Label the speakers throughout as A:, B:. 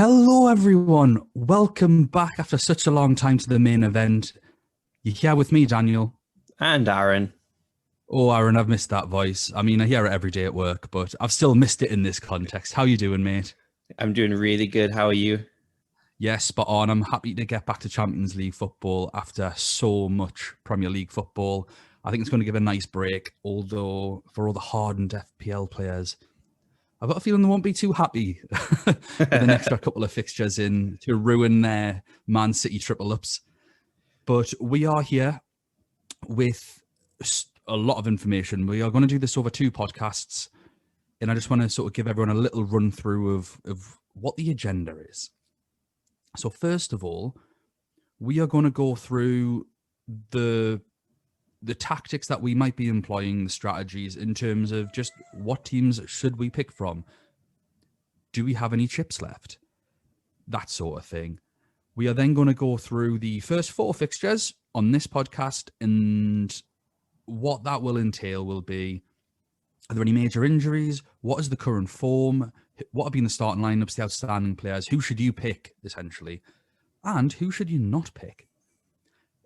A: Hello, everyone. Welcome back after such a long time to the main event. You're here with me, Daniel.
B: And Aaron.
A: Oh, Aaron, I've missed that voice. I mean, I hear it every day at work, but I've still missed it in this context. How you doing, mate?
B: I'm doing really good. How are you?
A: Yes, spot on. I'm happy to get back to Champions League football after so much Premier League football. I think it's going to give a nice break, although for all the hardened FPL players, I've got a feeling they won't be too happy with an extra couple of fixtures in to ruin their Man City triple ups. But we are here with a lot of information. We are going to do this over two podcasts, and I just want to sort of give everyone a little run through of what the agenda is. So first of all, we are going to go through the tactics that we might be employing, the strategies in terms of just what teams should we pick from? Do we have any chips left? That sort of thing. We are then going to go through the first four fixtures on this podcast, and what that will entail will be, are there any major injuries? What is the current form? What have been the starting lineups, the outstanding players? Who should you pick, essentially? And who should you not pick?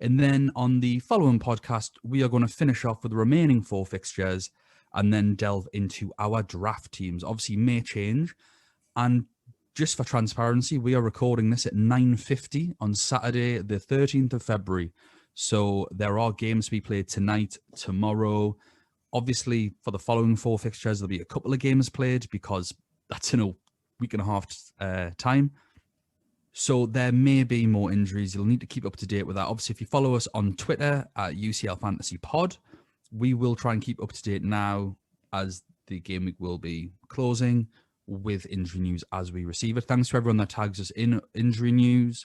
A: And then on the following podcast, we are going to finish off with the remaining four fixtures and then delve into our draft teams. Obviously, may change. And just for transparency, we are recording this at 9:50 on Saturday, the 13th of February. So there are games to be played tonight, tomorrow. Obviously, for the following four fixtures, there'll be a couple of games played because that's in a week and a half time. So there may be more injuries. You'll need to keep up to date with that. Obviously, if you follow us on Twitter at UCL Fantasy Pod, we will try and keep up to date now as the game week will be closing with injury news as we receive it. Thanks to everyone that tags us in injury news.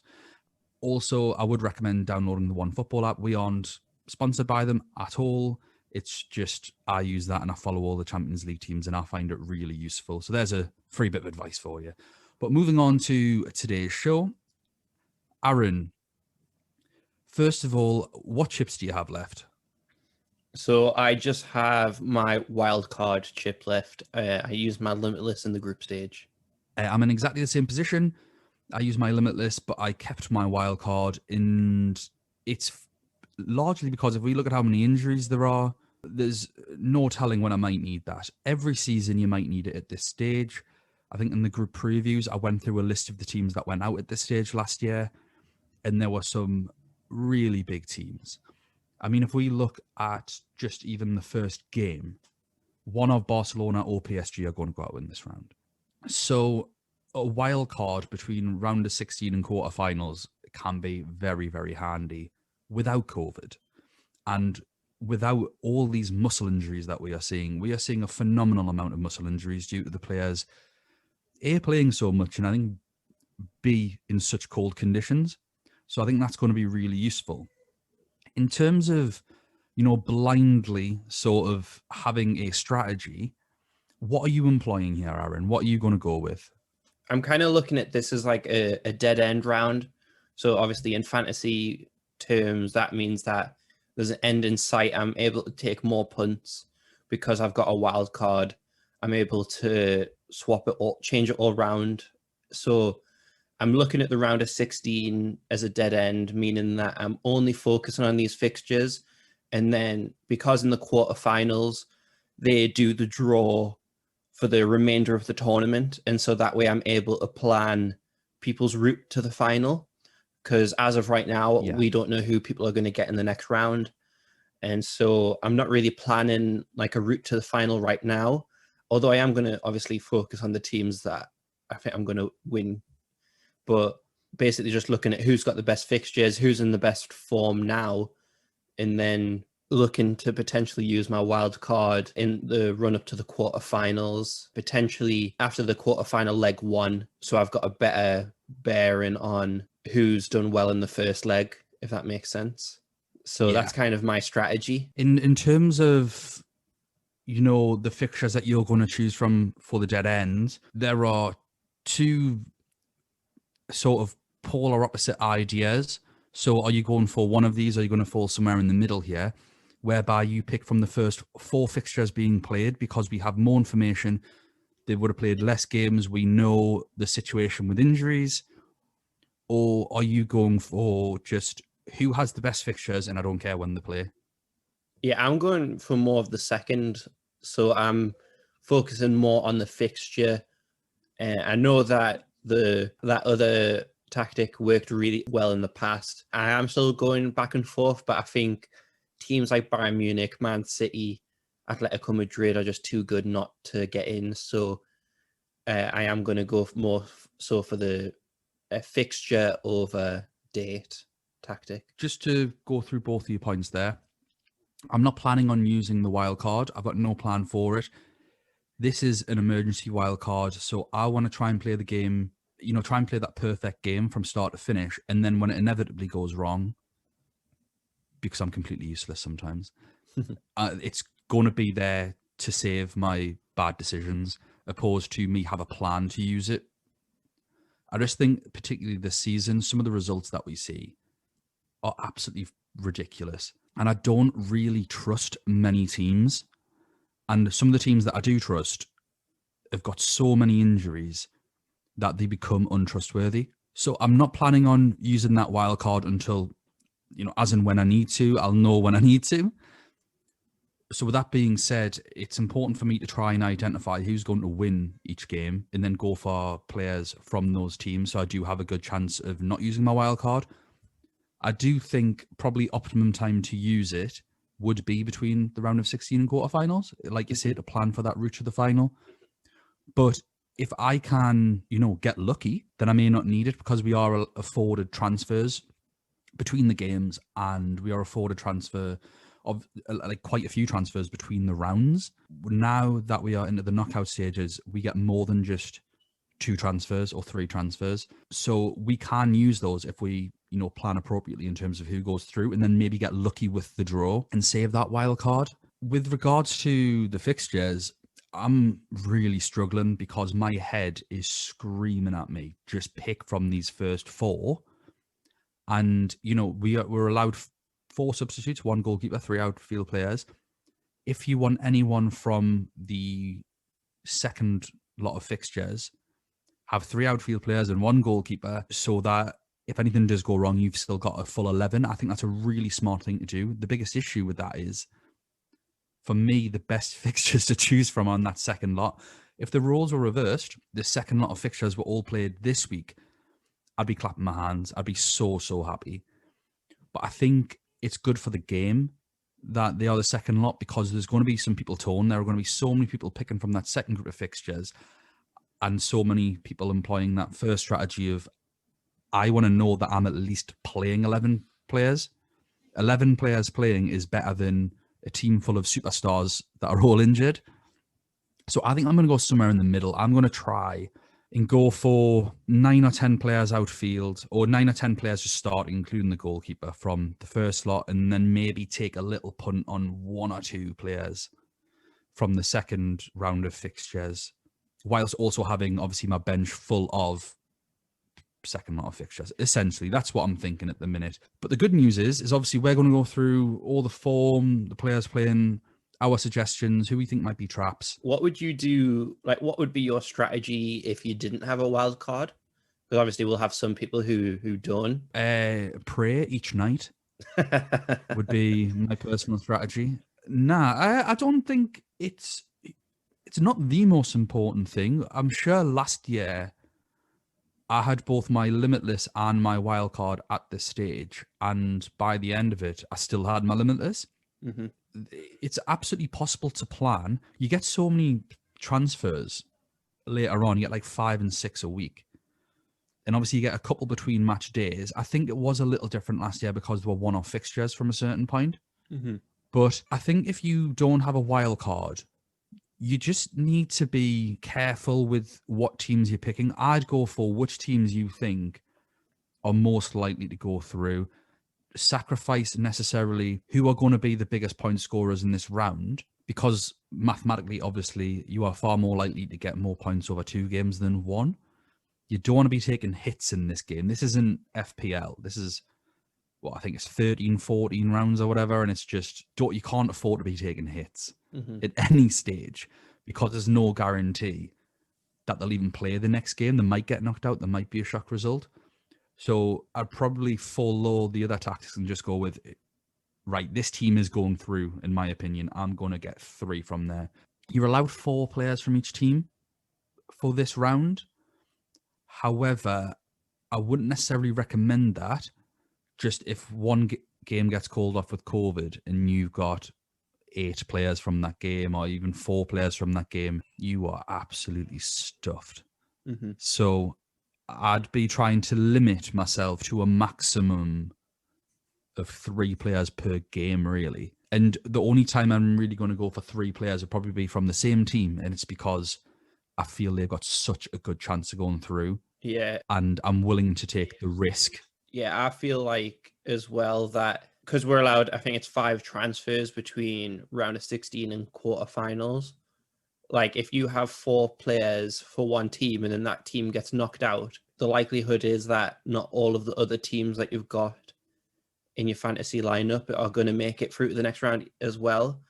A: Also, I would recommend downloading the OneFootball app. We aren't sponsored by them at all. It's just I use that and I follow all the Champions League teams and I find it really useful. So there's a free bit of advice for you. But moving on to today's show, Aaron, first of all, what chips do you have left?
B: So I just have my wildcard chip left. I use my limitless in the group stage.
A: I'm in exactly the same position. I use my limitless, but I kept my wildcard, and it's largely because if we look at how many injuries there are, there's no telling when I might need that. Every season you might need it at this stage. I think in the group previews, I went through a list of the teams that went out at this stage last year, and there were some really big teams. I mean, if we look at just even the first game, one of Barcelona or PSG are going to go out in this round. So a wild card between round of 16 and quarterfinals can be very, very handy without COVID. And without all these muscle injuries that we are seeing a phenomenal amount of muscle injuries due to the players, A, playing so much, and I think B, in such cold conditions. So I think that's going to be really useful. In terms of, blindly sort of having a strategy, what are you employing here, Aaron? What are you going to go with?
B: I'm kind of looking at this as like a dead end round. So obviously in fantasy terms, that means that there's an end in sight. I'm able to take more punts because I've got a wild card. I'm able to swap it all, change it all around. So I'm looking at the round of 16 as a dead end, meaning that I'm only focusing on these fixtures. And then because in the quarterfinals, they do the draw for the remainder of the tournament. And so that way I'm able to plan people's route to the final. Because as of right now, we don't know who people are going to get in the next round. And so I'm not really planning like a route to the final right now. Although I am going to obviously focus on the teams that I think I'm going to win. But basically just looking at who's got the best fixtures, who's in the best form now, and then looking to potentially use my wild card in the run up to the quarterfinals, potentially after the quarterfinal leg one. So I've got a better bearing on who's done well in the first leg, if that makes sense. So that's kind of my strategy.
A: In terms of, the fixtures that you're going to choose from for the dead ends, there are two sort of polar opposite ideas. So are you going for one of these, or are you going to fall somewhere in the middle here, whereby you pick from the first four fixtures being played because we have more information, they would have played less games. We know the situation with injuries. Or are you going for just who has the best fixtures and I don't care when they play?
B: Yeah, I'm going for more of the second. So I'm focusing more on the fixture. I know that that other tactic worked really well in the past. I am still going back and forth, but I think teams like Bayern Munich, Man City, Atletico Madrid are just too good not to get in. So I am going to go more so for the fixture over date tactic.
A: Just to go through both of your points there, I'm not planning on using the wild card. I've got no plan for it. This is an emergency wild card, so I want to try and play the game, try and play that perfect game from start to finish. And then when it inevitably goes wrong, because I'm completely useless sometimes, it's going to be there to save my bad decisions, opposed to me have a plan to use it. I just think, particularly this season, some of the results that we see are absolutely ridiculous. And I don't really trust many teams. And some of the teams that I do trust have got so many injuries that they become untrustworthy. So I'm not planning on using that wild card until, as and when I need to. I'll know when I need to. So with that being said, it's important for me to try and identify who's going to win each game and then go for players from those teams. So I do have a good chance of not using my wild card. I do think probably optimum time to use it would be between the round of 16 and quarterfinals, like you say, to plan for that route to the final. But if I can, get lucky, then I may not need it because we are afforded transfers between the games and we are afforded transfer of like quite a few transfers between the rounds. Now that we are into the knockout stages, we get more than just 2 transfers or 3 transfers. So we can use those if we, plan appropriately in terms of who goes through and then maybe get lucky with the draw and save that wild card. With regards to the fixtures, I'm really struggling because my head is screaming at me, just pick from these first 4. And, we're allowed 4 substitutes, 1 goalkeeper, 3 outfield players. If you want anyone from the second lot of fixtures, have 3 outfield players and 1 goalkeeper so that if anything does go wrong, you've still got a full 11. I think that's a really smart thing to do. The biggest issue with that is, for me, the best fixtures to choose from on that second lot. If the roles were reversed, the second lot of fixtures were all played this week, I'd be clapping my hands. I'd be so, so happy. But I think it's good for the game that they are the second lot because there's going to be some people torn. There are going to be so many people picking from that second group of fixtures and so many people employing that first strategy of, I want to know that I'm at least playing 11 players. 11 players playing is better than a team full of superstars that are all injured. So I think I'm going to go somewhere in the middle. I'm going to try and go for 9 or 10 players outfield, or 9 or 10 players just starting, including the goalkeeper from the first lot, and then maybe take a little punt on 1 or 2 players from the second round of fixtures, whilst also having obviously my bench full of second lot of fixtures. Essentially, that's what I'm thinking at the minute. But the good news is obviously we're going to go through all the form, the players playing, our suggestions, who we think might be traps.
B: What would you do? Like, what would be your strategy if you didn't have a wild card? Because obviously we'll have some people who don't.
A: Pray each night would be my personal strategy. Nah, I don't think it's not the most important thing. I'm sure last year I had both my limitless and my wild card at this stage, and by the end of it, I still had my limitless.
B: Mm-hmm.
A: It's absolutely possible to plan. You get so many transfers later on. You get like 5 and 6 a week. And obviously you get a couple between match days. I think it was a little different last year because there were one-off fixtures from a certain point.
B: Mm-hmm.
A: But I think if you don't have a wild card, you just need to be careful with what teams you're picking. I'd go for which teams you think are most likely to go through. Sacrifice necessarily who are going to be the biggest point scorers in this round, because mathematically, obviously, you are far more likely to get more points over 2 games than 1. You don't want to be taking hits in this game. This isn't FPL. This is, what I think it's 13, 14 rounds or whatever, and it's just, you can't afford to be taking hits at any stage because there's no guarantee that they'll even play the next game. They might get knocked out. There might be a shock result. So I'd probably follow the other tactics and just go with, right, this team is going through, in my opinion. I'm going to get 3 from there. You're allowed 4 players from each team for this round. However, I wouldn't necessarily recommend that. Just if one game gets called off with COVID and you've got 8 players from that game or even 4 players from that game, you are absolutely stuffed.
B: Mm-hmm.
A: So I'd be trying to limit myself to a maximum of 3 players per game, really. And the only time I'm really going to go for 3 players would probably be from the same team, and it's because I feel they've got such a good chance of going through.
B: Yeah.
A: And I'm willing to take the risk.
B: Yeah, I feel like as well that because we're allowed, I think it's 5 transfers between round of 16 and quarterfinals. Like if you have 4 players for one team and then that team gets knocked out, the likelihood is that not all of the other teams that you've got in your fantasy lineup are going to make it through to the next round as well.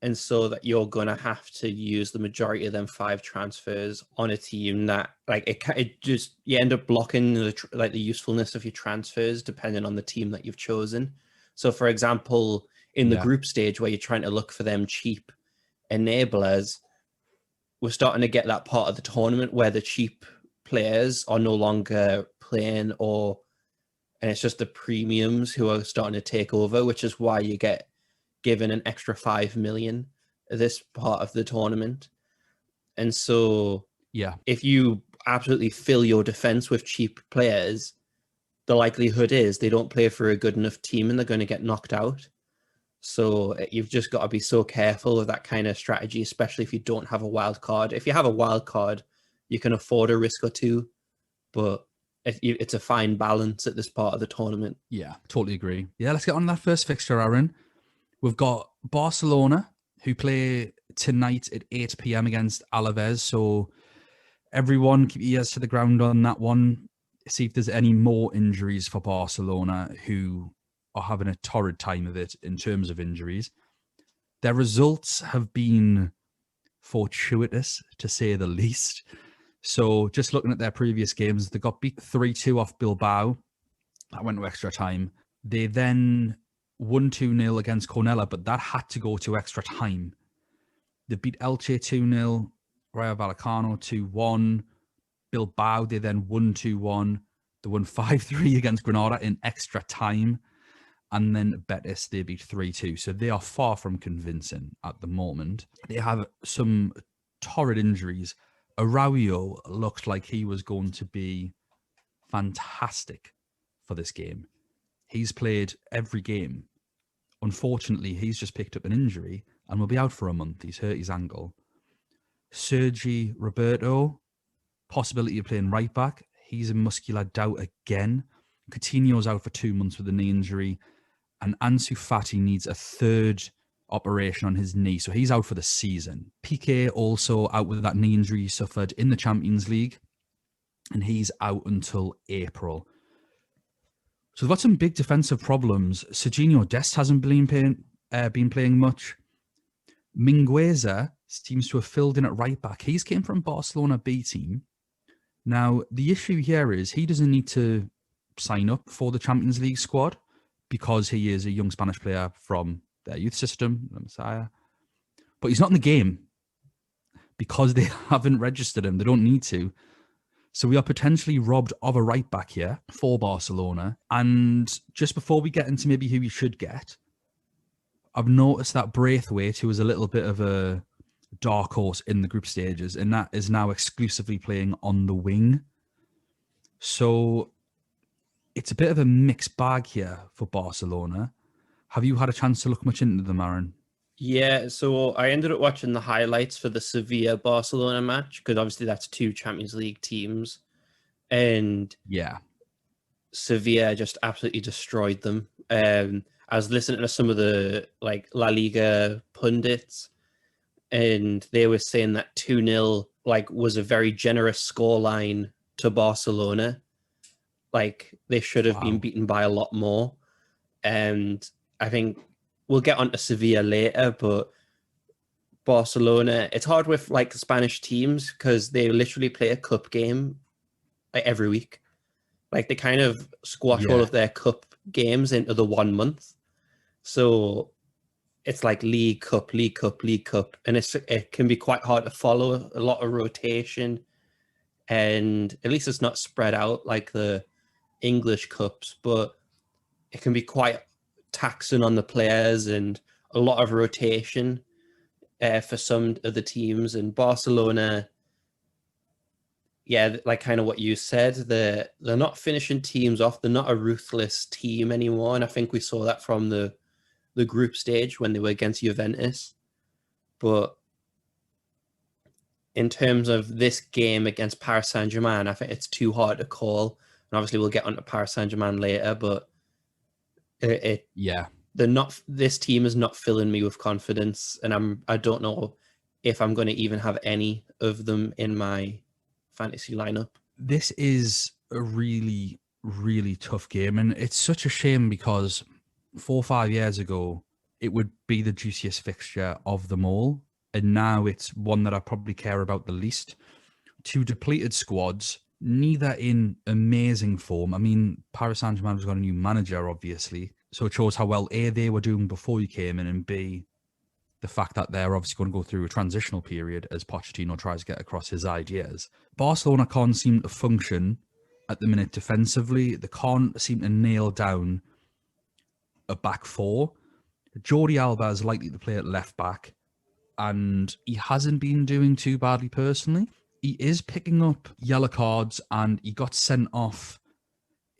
B: And so that you're going to have to use the majority of them 5 transfers on a team that like it just, you end up blocking the usefulness of your transfers depending on the team that you've chosen. So for example, in the group stage where you're trying to look for them cheap enablers, we're starting to get that part of the tournament where the cheap players are no longer playing and it's just the premiums who are starting to take over, which is why you get given an extra 5 million this part of the tournament. And so if you absolutely fill your defense with cheap players, the likelihood is they don't play for a good enough team and they're going to get knocked out. So you've just got to be so careful of that kind of strategy, especially if you don't have a wild card. If you have a wild card, you can afford a risk or 2, but it's a fine balance at this part of the tournament.
A: Yeah, totally agree. Yeah, let's get on that first fixture, Aaron. We've got Barcelona, who play tonight at 8 p.m. against Alaves. So everyone keep your ears to the ground on that one. See if there's any more injuries for Barcelona, who are having a torrid time of it in terms of injuries. Their results have been fortuitous, to say the least. So just looking at their previous games, they got beat 3-2 off Bilbao. That went to extra time. They then won 2-0 against Cornella, but that had to go to extra time. They beat Elche 2-0, Rayo Vallecano 2-1. Bilbao, they then won 2-1. They won 5-3 against Granada in extra time. And then Betis, they beat 3-2. So they are far from convincing at the moment. They have some torrid injuries. Araujo looked like he was going to be fantastic for this game. He's played every game. Unfortunately, he's just picked up an injury and will be out for a month. He's hurt his ankle. Sergi Roberto, possibility of playing right back. He's in muscular doubt again. Coutinho's out for 2 months with a knee injury. And Ansu Fati needs a 3rd operation on his knee. So he's out for the season. Piqué also out with that knee injury he suffered in the Champions League. And he's out until April. So they've got some big defensive problems. Serginho Dest hasn't been playing much. Mingueza seems to have filled in at right back. He's came from Barcelona B team. Now, the issue here is he doesn't need to sign up for the Champions League squad because he is a young Spanish player from their youth system, the Messiah. But he's not in the game because they haven't registered him. They don't need to. So we are potentially robbed of a right back here for Barcelona. And just before we get into maybe who we should get, I've noticed that Braithwaite, who was a little bit of a dark horse in the group stages, and that is now exclusively playing on the wing. So it's a bit of a mixed bag here for Barcelona. Have you had a chance to look much into them, Aaron?
B: Yeah, so I ended up watching the highlights for the Sevilla-Barcelona match, because obviously that's 2 Champions League teams. And
A: yeah,
B: Sevilla just absolutely destroyed them. I was listening to some of the La Liga pundits, and they were saying that 2-0 was a very generous scoreline to Barcelona. They should have been beaten by a lot more. And I think we'll get onto Sevilla later, but Barcelona. It's hard with like Spanish teams because they literally play a cup game like every week. Like they kind of squash all
A: Yeah.
B: of their cup games into the 1 month. So it's like League Cup, League Cup, League Cup, and it can be quite hard to follow. A lot of rotation, and at least it's not spread out like the English cups, but it can be quite taxing on the players and a lot of rotation for some of the teams. And Barcelona, yeah, like kind of what you said, they're not finishing teams off. They're not a ruthless team anymore, and I think we saw that from the group stage when they were against Juventus. But in terms of this game against Paris Saint-Germain, I think it's too hard to call. And obviously, we'll get onto Paris Saint-Germain later, but
A: Yeah.
B: they're not. This team is not filling me with confidence, and I don't know if I'm going to even have any of them in my fantasy lineup.
A: This is a really, really tough game. And it's such a shame because 4 or 5 years ago, it would be the juiciest fixture of them all. And now it's one that I probably care about the least. Two depleted squads, neither in amazing form. I mean, Paris Saint-Germain has got a new manager, obviously. So it shows how well A, they were doing before he came in, and B, the fact that they're obviously going to go through a transitional period as Pochettino tries to get across his ideas. Barcelona can't seem to function at the minute defensively. They can't seem to nail down a back four. Jordi Alba is likely to play at left back, and he hasn't been doing too badly personally. He is picking up yellow cards, and he got sent off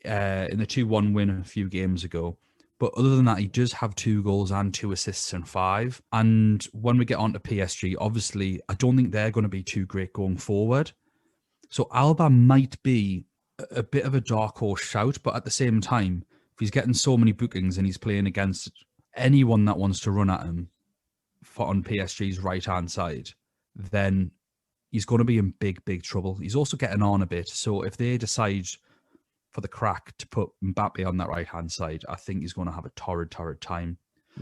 A: in the 2-1 win a few games ago. But other than that, he does have 2 goals and 2 assists and 5. And when we get on to PSG, obviously, I don't think they're going to be too great going forward. So Alba might be a bit of a dark horse shout, but at the same time, if he's getting so many bookings and he's playing against anyone that wants to run at him on PSG's right-hand side, then he's going to be in big, big trouble. He's also getting on a bit. So if they decide for the crack to put Mbappe on that right-hand side, I think he's going to have a torrid time.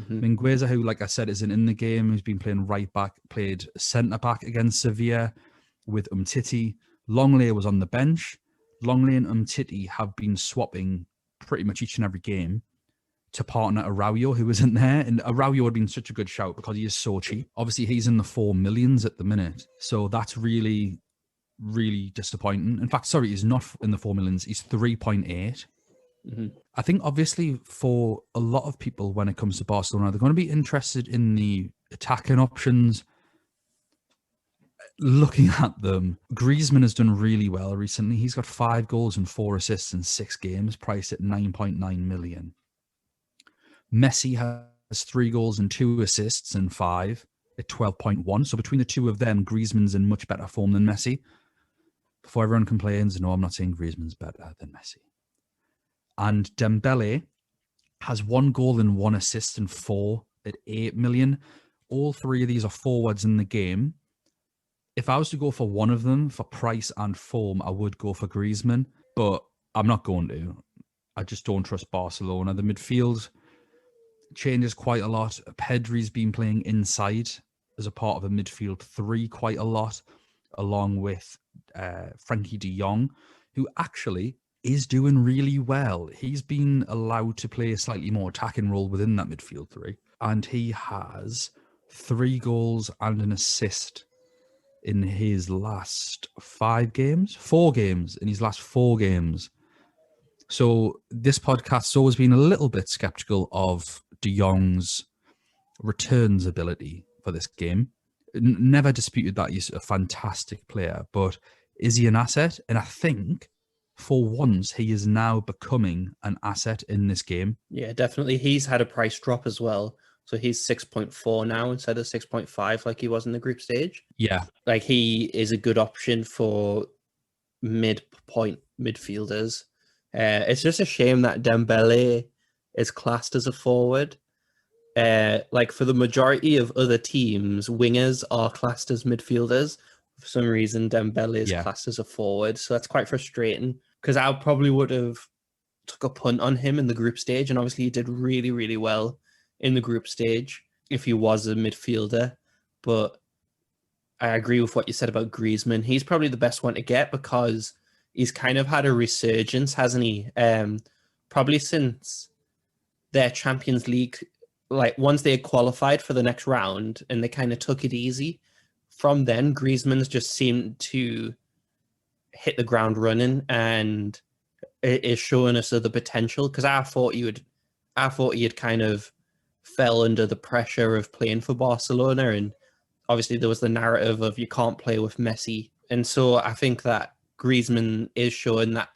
A: Mingueza, who, like I said, isn't in the game, who's been playing right back, played centre-back against Sevilla with Umtiti. Longley was on the bench. Longley and Umtiti have been swapping pretty much each and every game to partner Araujo, who isn't there. And Araujo would have been such a good shout because he is so cheap. Obviously, he's in the 4 millions at the minute. So that's really, really disappointing. In fact, sorry, he's not in the 4 millions. He's 3.8. I think, obviously, for a lot of people, when it comes to Barcelona, they're going to be interested in the attacking options. Looking at them, Griezmann has done really well recently. He's got 5 goals and 4 assists in 6 games, priced at 9.9 million. Messi has 3 goals and 2 assists and 5 at 12.1. So between the two of them, Griezmann's in much better form than Messi. Before everyone complains, no, I'm not saying Griezmann's better than Messi. And Dembele has 1 goal and 1 assist and 4 at 8 million. All 3 of these are forwards in the game. If I was to go for one of them for price and form, I would go for Griezmann, but I'm not going to. I just don't trust Barcelona. The midfield changes quite a lot. Pedri's been playing inside as a part of a midfield 3 quite a lot, along with Frankie de Jong, who actually is doing really well. He's been allowed to play a slightly more attacking role within that midfield 3, and he has 3 goals and an assist in his last 4 games in his last 4 games. So this podcast's always been a little bit skeptical of de Jong's returns ability for this game. Never disputed that he's a fantastic player, but is he an asset? And I think for once he is now becoming an asset in this game.
B: Yeah, definitely. He's had a price drop as well. So he's 6.4 now instead of 6.5 like he was in the group stage.
A: Yeah.
B: Like he is a good option for midpoint midfielders. It's just a shame that Dembele is classed as a forward. Like for the majority of other teams, wingers are classed as midfielders. For some reason, Dembele is classed as a forward. So that's quite frustrating because I probably would have took a punt on him in the group stage. And obviously he did really, really well in the group stage if he was a midfielder. but I agree with what you said about Griezmann. He's probably the best one to get because he's kind of had a resurgence, hasn't he? Probably since their Champions League, like once they had qualified for the next round and they kind of took it easy. From then, Griezmann's just seemed to hit the ground running, and it is showing us the potential. Because I thought he had kind of fell under the pressure of playing for Barcelona, and obviously there was the narrative of you can't play with Messi, and so I think that Griezmann is showing that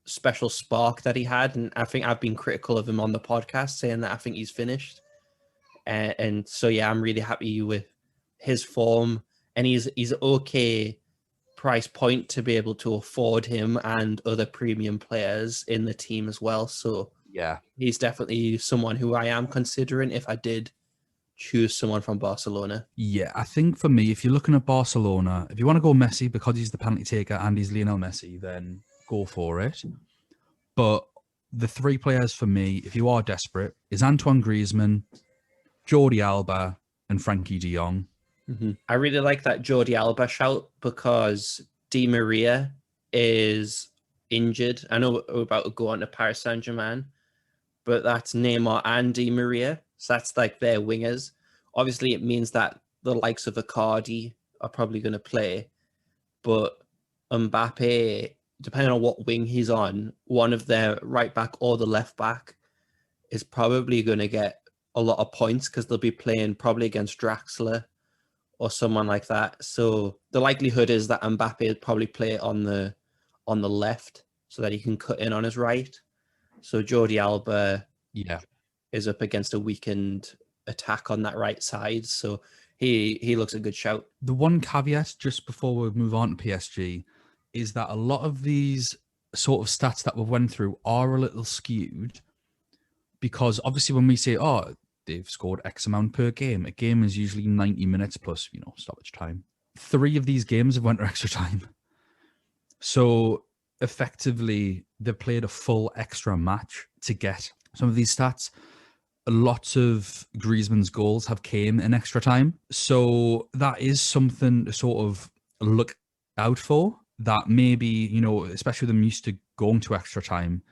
B: special spark that he had, and I think I've been critical of him on the podcast, saying that I think he's finished, and so yeah, I'm really happy with his form, and he's okay price point to be able to afford him and other premium players in the team as well. So
A: Yeah.
B: he's definitely someone who I am considering if I did choose someone from Barcelona.
A: Yeah, I think for me, if you're looking at Barcelona, if you want to go Messi because he's the penalty taker and he's Lionel Messi, then go for it. But the three players for me, if you are desperate, is Antoine Griezmann, Jordi Alba, and Frankie de Jong.
B: Mm-hmm. I really like that Jordi Alba shout because Di Maria is injured. I know we're about to go on to Paris Saint-Germain, but that's Neymar and Di Maria. So that's like their wingers. Obviously, it means that the likes of Icardi are probably going to play, but Mbappe, depending on what wing he's on, one of their right back or the left back is probably going to get a lot of points because they'll be playing probably against Draxler or someone like that. So the likelihood is that Mbappe will probably play on the left so that he can cut in on his right. So Jordi Alba is up against a weakened attack on that right side. So he looks a good shout.
A: The one caveat just before we move on to PSG is that a lot of these sort of stats that we've went through are a little skewed because obviously when we say, oh, they've scored X amount per game, a game is usually 90 minutes plus, stoppage time. 3 of these games have went to extra time. So effectively, they've played a full extra match to get some of these stats. Lots of Griezmann's goals have came in extra time. So that is something to sort of look out for, that maybe, especially them used to going to extra time,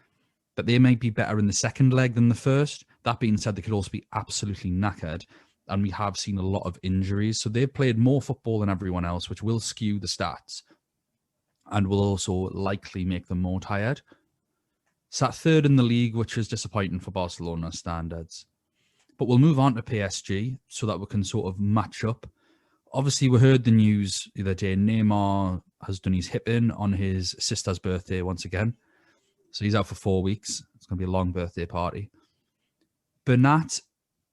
A: that they might be better in the second leg than the first. That being said, they could also be absolutely knackered. And we have seen a lot of injuries. So they've played more football than everyone else, which will skew the stats and will also likely make them more tired. Sat third in the league, which is disappointing for Barcelona standards. But we'll move on to PSG so that we can sort of match up. Obviously, we heard the news the other day. Neymar has done his hip in on his sister's birthday once again. So he's out for 4 weeks. It's going to be a long birthday party. Bernat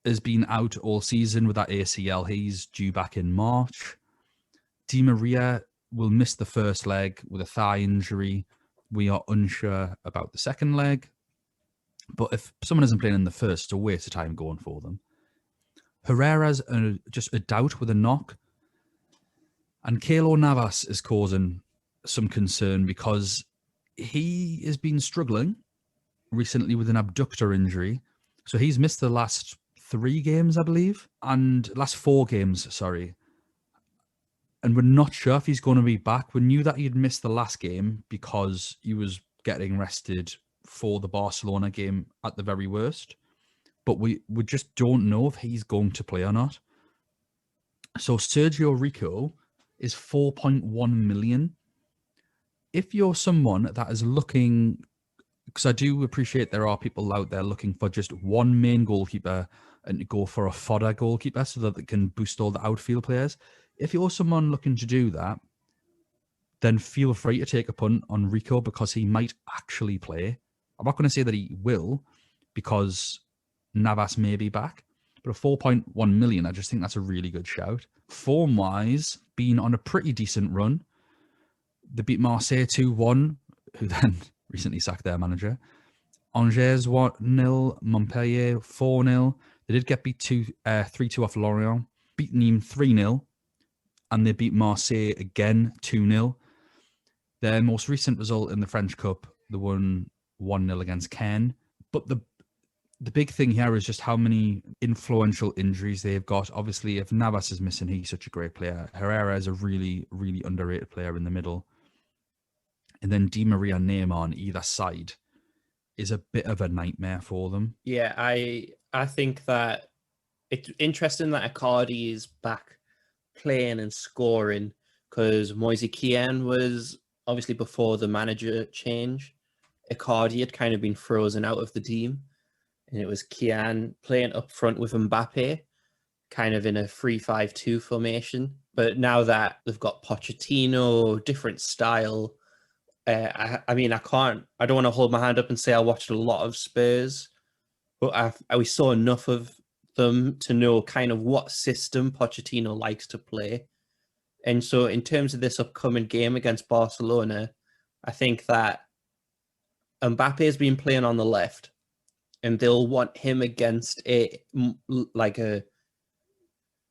A: has been out all season with that ACL. He's due back in March. Di Maria will miss the first leg with a thigh injury. We are unsure about the second leg. But if someone isn't playing in the first, it's a waste of time going for them. Herrera's just a doubt with a knock. And Keylor Navas is causing some concern because he has been struggling recently with an abductor injury. So he's missed the last 3 games, I believe, and last 4 games, sorry. And we're not sure if he's going to be back. We knew that he'd missed the last game because he was getting rested for the Barcelona game at the very worst. But we just don't know if he's going to play or not. So Sergio Rico is 4.1 million. If you're someone that is looking, because I do appreciate there are people out there looking for just one main goalkeeper and to go for a fodder goalkeeper so that they can boost all the outfield players. If you're someone looking to do that, then feel free to take a punt on Rico because he might actually play. I'm not going to say that he will because Navas may be back, but a 4.1 million, I just think that's a really good shout. Form-wise, been on a pretty decent run. They beat Marseille 2-1, who then recently sacked their manager. Angers 1-0, Montpellier 4-0. They did get beat 3-2 off Lorient, beat Nîmes 3-0, and they beat Marseille again 2-0. Their most recent result in the French Cup, they won 1-0 against Caen. But The big thing here is just how many influential injuries they've got. Obviously, if Navas is missing, he's such a great player. Herrera is a really, really underrated player in the middle. And then Di Maria and Neymar on either side is a bit of a nightmare for them.
B: Yeah, I think that it's interesting that Icardi is back playing and scoring, because Moise Kean was obviously before the manager change. Icardi had kind of been frozen out of the team, and it was Kean playing up front with Mbappe, kind of in a 3-5-2 formation. But now that they've got Pochettino, different style, I don't want to hold my hand up and say I watched a lot of Spurs, but we saw enough of them to know kind of what system Pochettino likes to play. And so in terms of this upcoming game against Barcelona, I think that Mbappe has been playing on the left, and they'll want him against a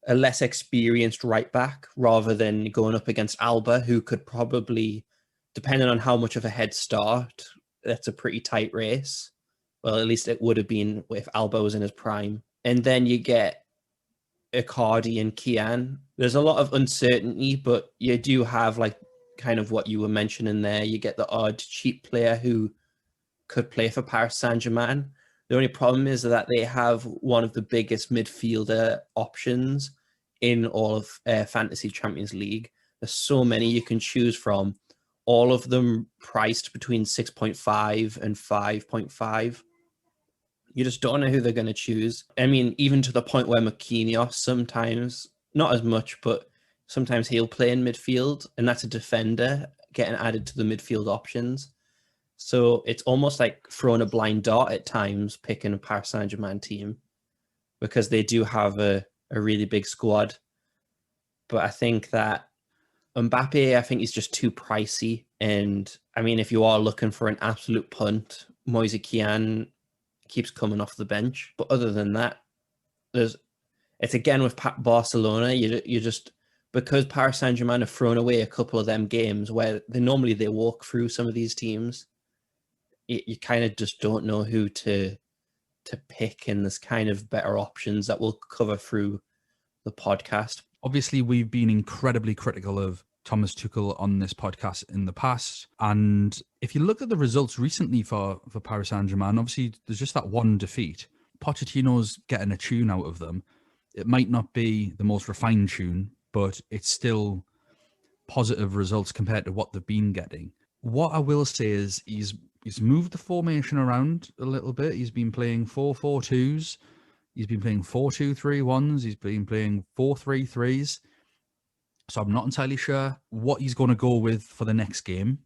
B: less experienced right back rather than going up against Alba, who could probably, depending on how much of a head start, that's a pretty tight race. Well, at least it would have been if Alba was in his prime. And then you get Icardi and Kean. There's a lot of uncertainty, but you do have like kind of what you were mentioning there. You get the odd cheap player who could play for Paris Saint-Germain. The only problem is that they have one of the biggest midfielder options in all of Fantasy Champions League. There's so many you can choose from, all of them priced between 6.5 and 5.5. You just don't know who they're going to choose. I mean, even to the point where Marquinhos sometimes, not as much, but sometimes he'll play in midfield, and that's a defender getting added to the midfield options. So it's almost like throwing a blind dart at times, picking a Paris Saint-Germain team, because they do have a really big squad. But I think that Mbappe, I think he's just too pricey. And I mean, if you are looking for an absolute punt, Moise Kean keeps coming off the bench. But other than that, it's again with Barcelona, you just, because Paris Saint-Germain have thrown away a couple of them games where they walk through some of these teams, you kind of just don't know who to pick, and there's kind of better options that we'll cover through the podcast.
A: Obviously, we've been incredibly critical of Thomas Tuchel on this podcast in the past. And if you look at the results recently for Paris Saint-Germain, obviously there's just that one defeat. Pochettino's getting a tune out of them. It might not be the most refined tune, but it's still positive results compared to what they've been getting. What I will say is he's moved the formation around a little bit. He's been playing 4-4-2s. He's been playing 4-2-3-1s. He's been playing 4-3-3s. So I'm not entirely sure what he's going to go with for the next game.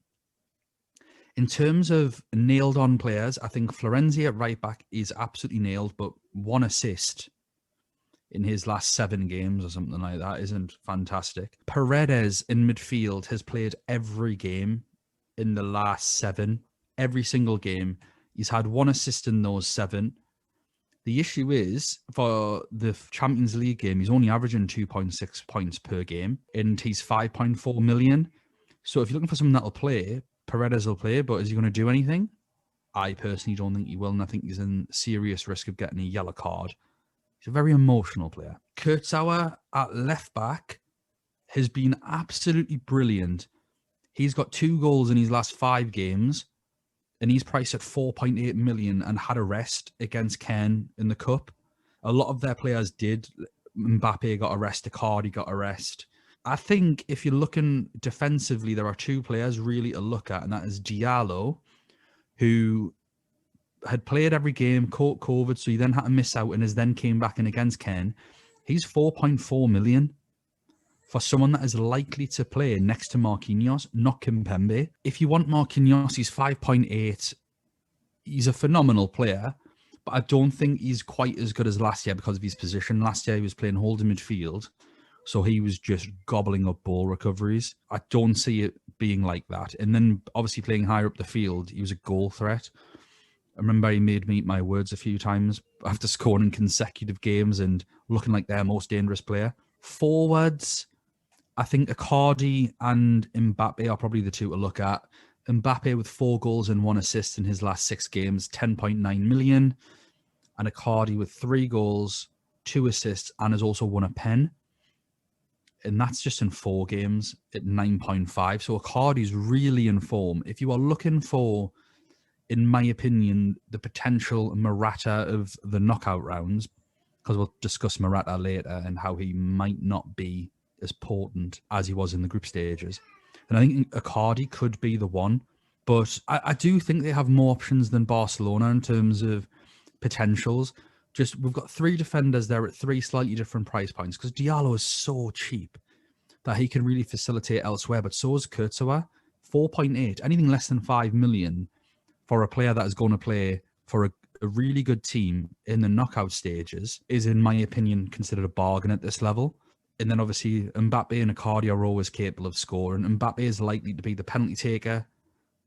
A: In terms of nailed on players, I think Florenzi at right back is absolutely nailed, but one assist in his last 7 games or something like that isn't fantastic. Paredes in midfield has played every game in the last 7. Every single game. He's had 1 assist in those 7. The issue is, for the Champions League game, he's only averaging 2.6 points per game, and he's 5.4 million. So if you're looking for someone that'll play, Paredes will play, but is he going to do anything? I personally don't think he will, and I think he's in serious risk of getting a yellow card. He's a very emotional player. Kurtzauer at left back has been absolutely brilliant. He's got 2 goals in his last 5 games, and he's priced at 4.8 million and had a rest against Caen in the Cup. A lot of their players did. Mbappe got a rest, Icardi got a rest. I think if you're looking defensively, there are 2 players really to look at, and that is Diallo, who had played every game, caught COVID, so he then had to miss out and has then came back in against Caen. He's 4.4 million. For someone that is likely to play next to Marquinhos, not Kimpembe. If you want Marquinhos, he's 5.8. He's a phenomenal player, but I don't think he's quite as good as last year because of his position. Last year, he was playing holding midfield, so he was just gobbling up ball recoveries. I don't see it being like that. And then, obviously, playing higher up the field, he was a goal threat. I remember he made me eat my words a few times after scoring in consecutive games and looking like their most dangerous player. Forwards, I think Icardi and Mbappe are probably the 2 to look at. Mbappe with 4 goals and 1 assist in his last 6 games, 10.9 million. and Icardi with 3 goals, 2 assists, and has also won a pen. And that's just in 4 games at 9.5. So Icardi's really in form. If you are looking for, in my opinion, the potential Morata of the knockout rounds, because we'll discuss Morata later and how he might not be as potent as he was in the group stages. And I think Icardi could be the one. But I do think they have more options than Barcelona in terms of potentials. Just we've got 3 defenders there at 3 slightly different price points because Diallo is so cheap that he can really facilitate elsewhere. But so is Courtois, 4.8. Anything less than 5 million for a player that is going to play for a really good team in the knockout stages is, in my opinion, considered a bargain at this level. And then obviously Mbappe and Icardi are always capable of scoring. Mbappe is likely to be the penalty taker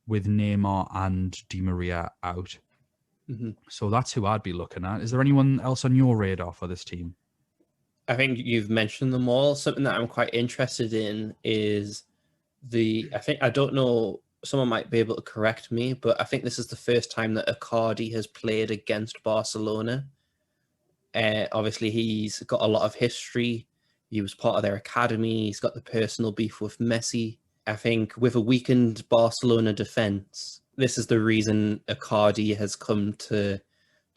A: with Neymar and Di Maria out. Mm-hmm. So that's who I'd be looking at. Is there anyone else on your radar for this team?
B: I think you've mentioned them all. Something that I'm quite interested in is I don't know, someone might be able to correct me, but I think this is the first time that Icardi has played against Barcelona. Obviously, he's got a lot of history. He was part of their academy. He's got the personal beef with Messi. I think with a weakened Barcelona defense, this is the reason Icardi has come to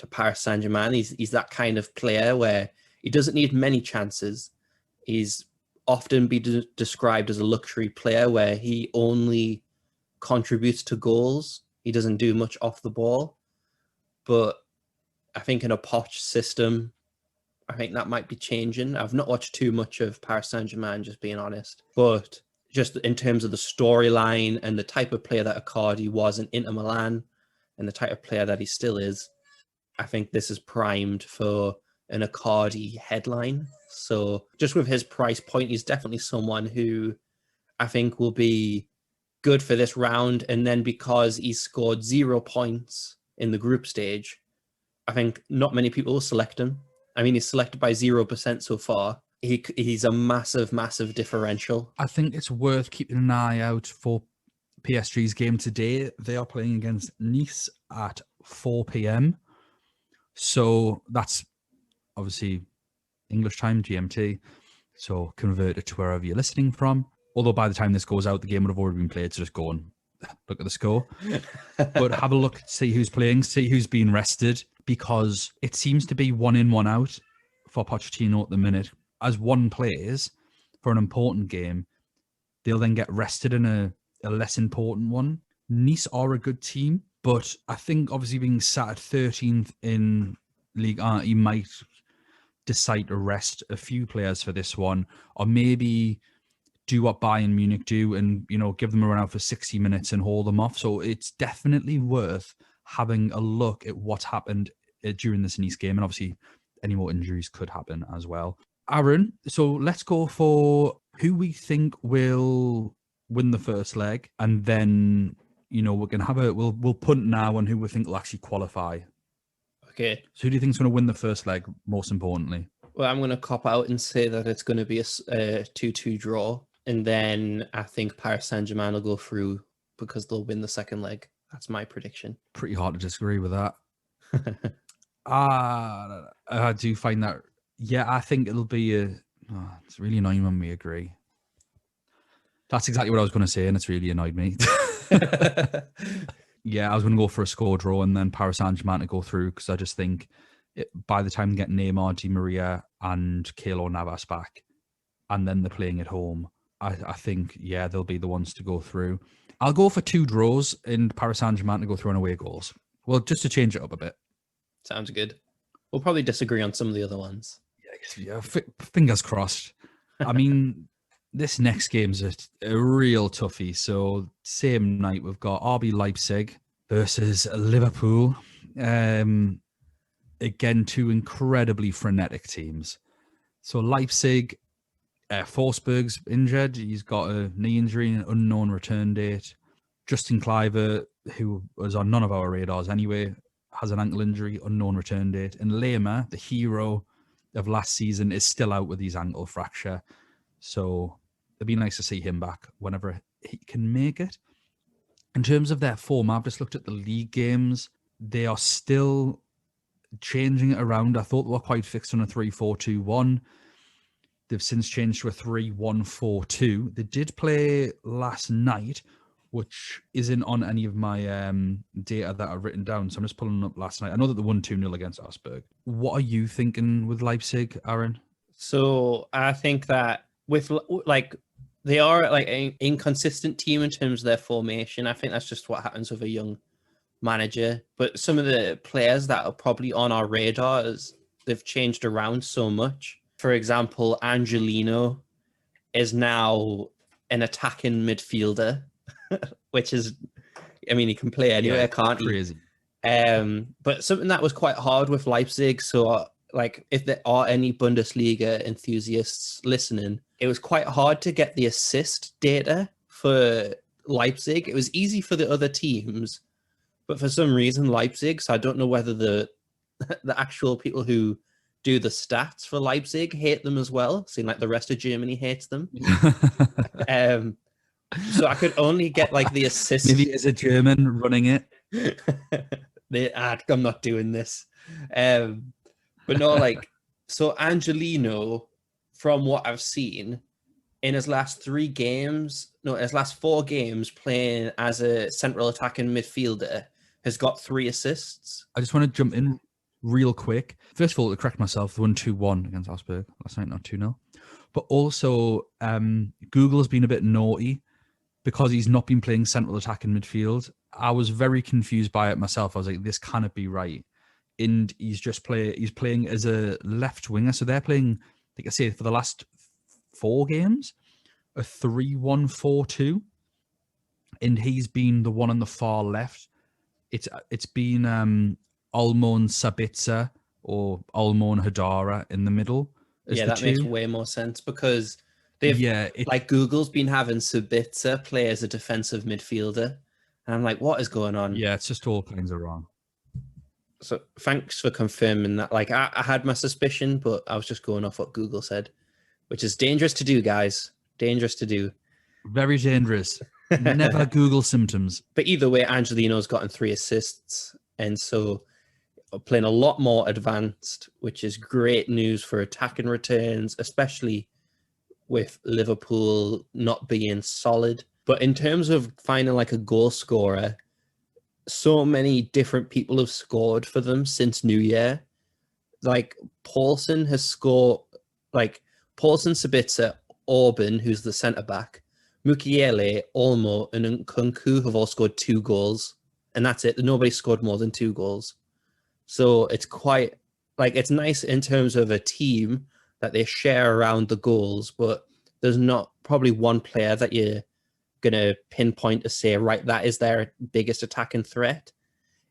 B: Paris Saint-Germain. He's that kind of player where he doesn't need many chances. He's often been described as a luxury player where he only contributes to goals. He doesn't do much off the ball. But I think in a Poch system, I think that might be changing. I've not watched too much of Paris Saint-Germain, just being honest. But just in terms of the storyline and the type of player that Icardi was in Inter Milan and the type of player that he still is, I think this is primed for an Icardi headline. So just with his price point, he's definitely someone who I think will be good for this round. And then because he scored 0 points in the group stage, I think not many people will select him. I mean, he's selected by 0% so far. He's a massive, massive differential.
A: I think it's worth keeping an eye out for PSG's game today. They are playing against Nice at 4 p.m. So that's obviously English time, GMT. So convert it to wherever you're listening from. Although by the time this goes out, the game would have already been played. So just go and look at the score. But have a look, see who's playing, see who's being rested, because it seems to be 1 in, 1 out for Pochettino at the minute. As one plays for an important game, they'll then get rested in a less important one. Nice are a good team, but I think obviously being sat at 13th in Ligue 1, he might decide to rest a few players for this one, or maybe do what Bayern Munich do and, give them a run out for 60 minutes and hold them off. So it's definitely worth having a look at what happened during this Nice game. And obviously any more injuries could happen as well. Aaron, so let's go for who we think will win the first leg. And then, we're going to we'll punt now on who we think will actually qualify.
B: Okay.
A: So who do you think is going to win the first leg, most importantly?
B: Well, I'm going to cop out and say that it's going to be a 2-2 draw. And then I think Paris Saint-Germain will go through because they'll win the second leg. That's my prediction.
A: Pretty hard to disagree with that. I do find that, I think it'll be it's really annoying when we agree. That's exactly what I was going to say, and it's really annoyed me. Yeah, I was going to go for a score draw and then Paris Saint-Germain to go through because I just think by the time they get Neymar, Di Maria and Keylor Navas back, and then they're playing at home, I think, they'll be the ones to go through. I'll go for 2 draws and Paris Saint-Germain to go through on away goals. Well, just to change it up a bit.
B: Sounds good. We'll probably disagree on some of the other ones.
A: Yeah, fingers crossed. I mean, this next game's a real toughie. So same night, we've got RB Leipzig versus Liverpool. Again, 2 incredibly frenetic teams. So Leipzig, Forsberg's injured. He's got a knee injury and an unknown return date. Justin Kluivert, who was on none of our radars anyway, has an ankle injury, unknown return date. And Lema, the hero of last season, is still out with his ankle fracture. So it'd be nice to see him back whenever he can make it. In terms of their form, I've just looked at the league games. They are still changing it around. I thought they were quite fixed on a 3-4-2-1. They've since changed to a 3-1-4-2. They did play last night, which isn't on any of my data that I've written down. So I'm just pulling up last night. I know that they won 2-0 against Augsburg. What are you thinking with Leipzig, Aaron?
B: So I think that with like they are like an inconsistent team in terms of their formation. I think that's just what happens with a young manager. But some of the players that are probably on our radar is they've changed around so much. For example, Angelino is now an attacking midfielder, which is, I mean, he can play anywhere, can't he?
A: Crazy.
B: But something that was quite hard with Leipzig. So, like, if there are any Bundesliga enthusiasts listening, it was quite hard to get the assist data for Leipzig. It was easy for the other teams, but for some reason, Leipzig. So I don't know whether the actual people who do the stats for Leipzig hate them as well. Seeing like the rest of Germany hates them. So I could only get like the assist.
A: Maybe as a German running it.
B: I'm not doing this. But no, like, so Angelino, from what I've seen, in his last 4 games playing as a central attacking midfielder, has got 3 assists.
A: I just want to jump in real quick. First of all, to correct myself, they won 2-1 against Augsburg last night, not 2-0. But also, Google's been a bit naughty because he's not been playing central attacking midfield. I was very confused by it myself. I was like, this cannot be right. And he's playing as a left winger. So they're playing, like I say, for the last 4 games, a 3-1-4-2. And he's been the one on the far left. It's been Almon Sabitzer or Almon Hadara in the middle.
B: Yeah, that makes way more sense because like Google's been having Sabitzer play as a defensive midfielder. And I'm like, what is going on?
A: Yeah, it's just all things are wrong.
B: So thanks for confirming that. Like I had my suspicion, but I was just going off what Google said, which is dangerous to do, guys. Dangerous to do.
A: Very dangerous. Never Google symptoms.
B: But either way, Angelino's gotten 3 assists. And so playing a lot more advanced, which is great news for attacking returns, especially with Liverpool not being solid. But in terms of finding like a goal scorer, so many different people have scored for them since New Year. Like Paulson has scored, like Paulson, Sabitzer, Orban, who's the centre-back, Mukiele, Olmo, and Nkunku have all scored 2 goals. And that's it. Nobody scored more than 2 goals. So it's quite, like, it's nice in terms of a team that they share around the goals, but there's not probably one player that you're going to pinpoint to say, right, that is their biggest attacking threat.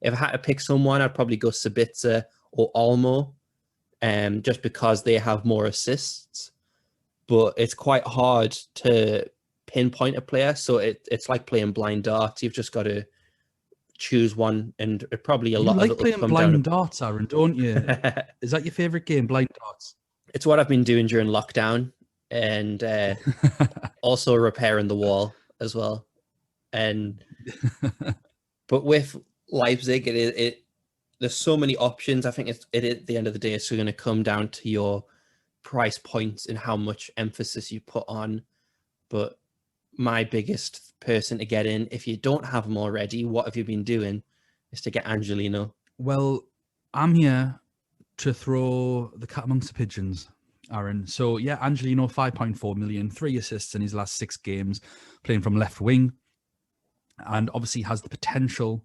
B: If I had to pick someone, I'd probably go Sabitzer or Olmo, just because they have more assists. But it's quite hard to pinpoint a player, so it's like playing blind darts. You've just got to choose one, and probably a lot of it will
A: playing
B: come
A: blind
B: down
A: darts, Aaron, don't you? Is that your favorite game, blind darts?
B: It's what I've been doing during lockdown, and also repairing the wall as well. And but with Leipzig, there's so many options. I think it at the end of the day, it's going to come down to your price points and how much emphasis you put on. But my biggest person to get in, if you don't have them already, what have you been doing, is to get Angelino.
A: Well, I'm here to throw the cat amongst the pigeons, Aaron. So yeah, Angelino, 5.4 million, 3 assists in his last 6 games, playing from left wing, and obviously has the potential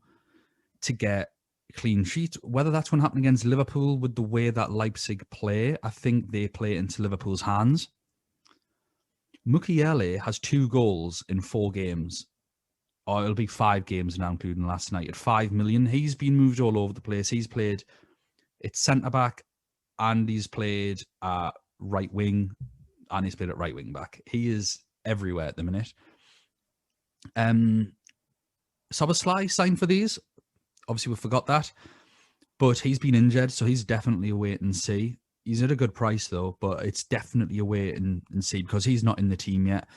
A: to get a clean sheet. Whether that's going to happen against Liverpool with the way that Leipzig play, I think they play into Liverpool's hands. Mukiele has 2 goals in 4 games, or it'll be 5 games now, including last night, at 5 million. He's been moved all over the place. He's played at centre-back, and he's played at right wing, and he's played at right wing back. He is everywhere at the minute. Szoboszlai signed for these. Obviously, we forgot that. But he's been injured, so he's definitely a wait and see. He's at a good price, though, but it's definitely a wait and see because he's not in the team yet.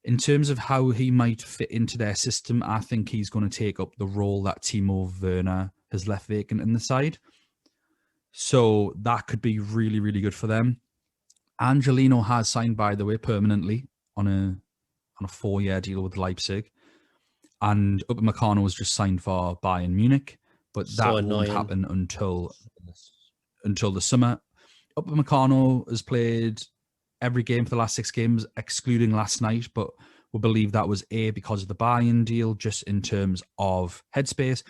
A: In terms of how he might fit into their system, I think he's going to take up the role that Timo Werner has left vacant in the side. So that could be really, really good for them. Angelino has signed, by the way, permanently on a 4-year deal with Leipzig. And Upamecano was just signed for Bayern Munich, but
B: So
A: that won't
B: annoying.
A: happen until the summer. Upamecano has played every game for the last 6 games, excluding last night, but we believe that was because of the Bayern deal, just in terms of headspace,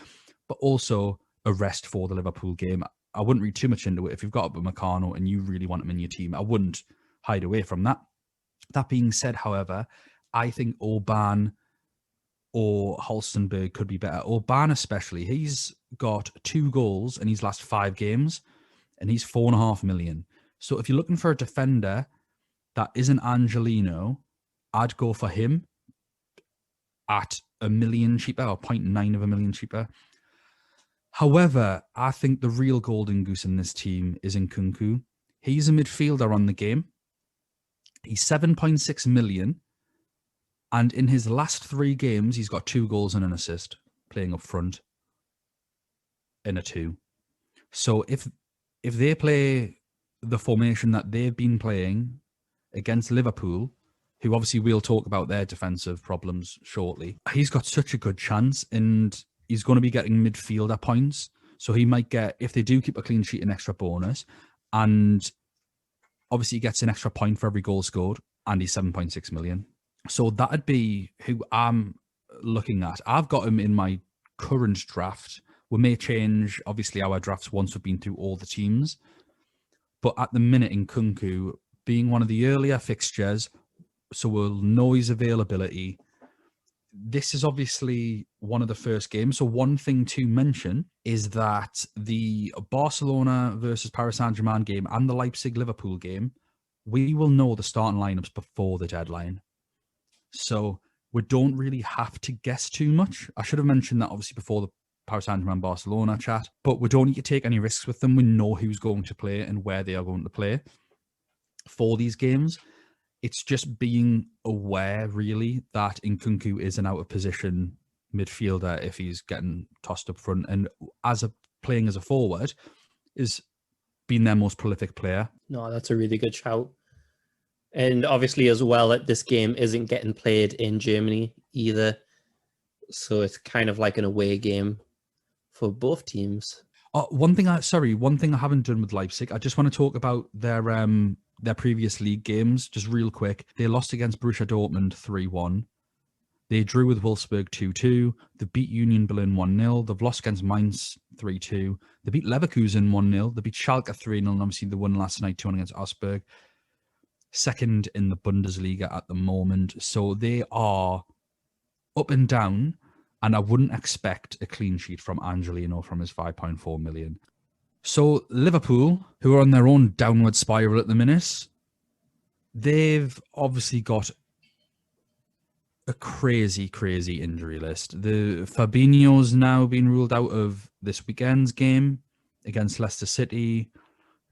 A: but also a rest for the Liverpool game. I wouldn't read too much into it. If you've got Upamecano and you really want him in your team, I wouldn't hide away from that. That being said, however, I think Orban or Halstenberg could be better. Orban especially, he's got 2 goals in his last 5 games, and he's 4.5 million. So if you're looking for a defender that isn't Angelino, I'd go for him at $1 million cheaper, or 0.9 of a million cheaper. However, I think the real golden goose in this team is Nkunku. He's a midfielder on the game. He's 7.6 million. And in his last 3 games, he's got 2 goals and an assist, playing up front in a 2. So if they play the formation that they've been playing against Liverpool, who obviously we'll talk about their defensive problems shortly, he's got such a good chance, and he's going to be getting midfielder points. So he might get, if they do keep a clean sheet, an extra bonus. And obviously he gets an extra point for every goal scored, and he's 7.6 million. So that'd be who I'm looking at. I've got him in my current draft. We may change, obviously, our drafts once we've been through all the teams. But at the minute, Nkunku, being one of the earlier fixtures, so we'll know his availability. This is obviously one of the first games. So one thing to mention is that the Barcelona versus Paris Saint-Germain game and the Leipzig-Liverpool game, we will know the starting lineups before the deadline. So we don't really have to guess too much. I should have mentioned that obviously before the Paris Saint-Germain Barcelona chat, but we don't need to take any risks with them. We know who's going to play and where they are going to play for these games. It's just being aware, really, that Nkunku is an out-of-position midfielder if he's getting tossed up front, and playing as a forward is being their most prolific player.
B: No, that's a really good shout. And obviously, as well, that this game isn't getting played in Germany either. So it's kind of like an away game for both teams.
A: One thing I haven't done with Leipzig, I just want to talk about their previous league games, just real quick. They lost against Borussia Dortmund 3-1. They drew with Wolfsburg 2-2. They beat Union Berlin 1-0. They've lost against Mainz 3-2. They beat Leverkusen 1-0. They beat Schalke 3-0. And obviously they won last night 2-1 against Augsburg. Second in the Bundesliga at the moment. So they are up and down. And I wouldn't expect a clean sheet from Angelino from his 5.4 million. So Liverpool, who are on their own downward spiral at the minute, they've obviously got a crazy, crazy injury list. The Fabinho's now been ruled out of this weekend's game against Leicester City.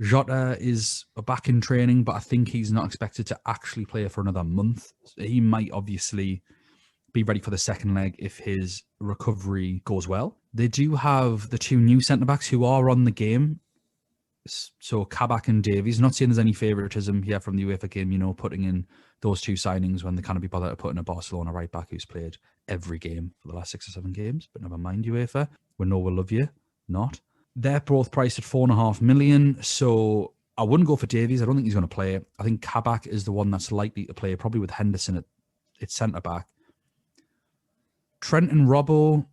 A: Jota is back in training, but I think he's not expected to actually play for another month. He might obviously be ready for the second leg if his recovery goes well. They do have the 2 new centre-backs who are on the game. So Kabak and Davies. Not saying there's any favouritism here from the UEFA game, putting in those 2 signings when they can't be bothered to put in a Barcelona right-back who's played every game for the last 6 or 7 games. But never mind, UEFA. We know we'll love you. Not. They're both priced at 4.5 million. So I wouldn't go for Davies. I don't think he's going to play. I think Kabak is the one that's likely to play, probably with Henderson at centre-back. Trent and Robbo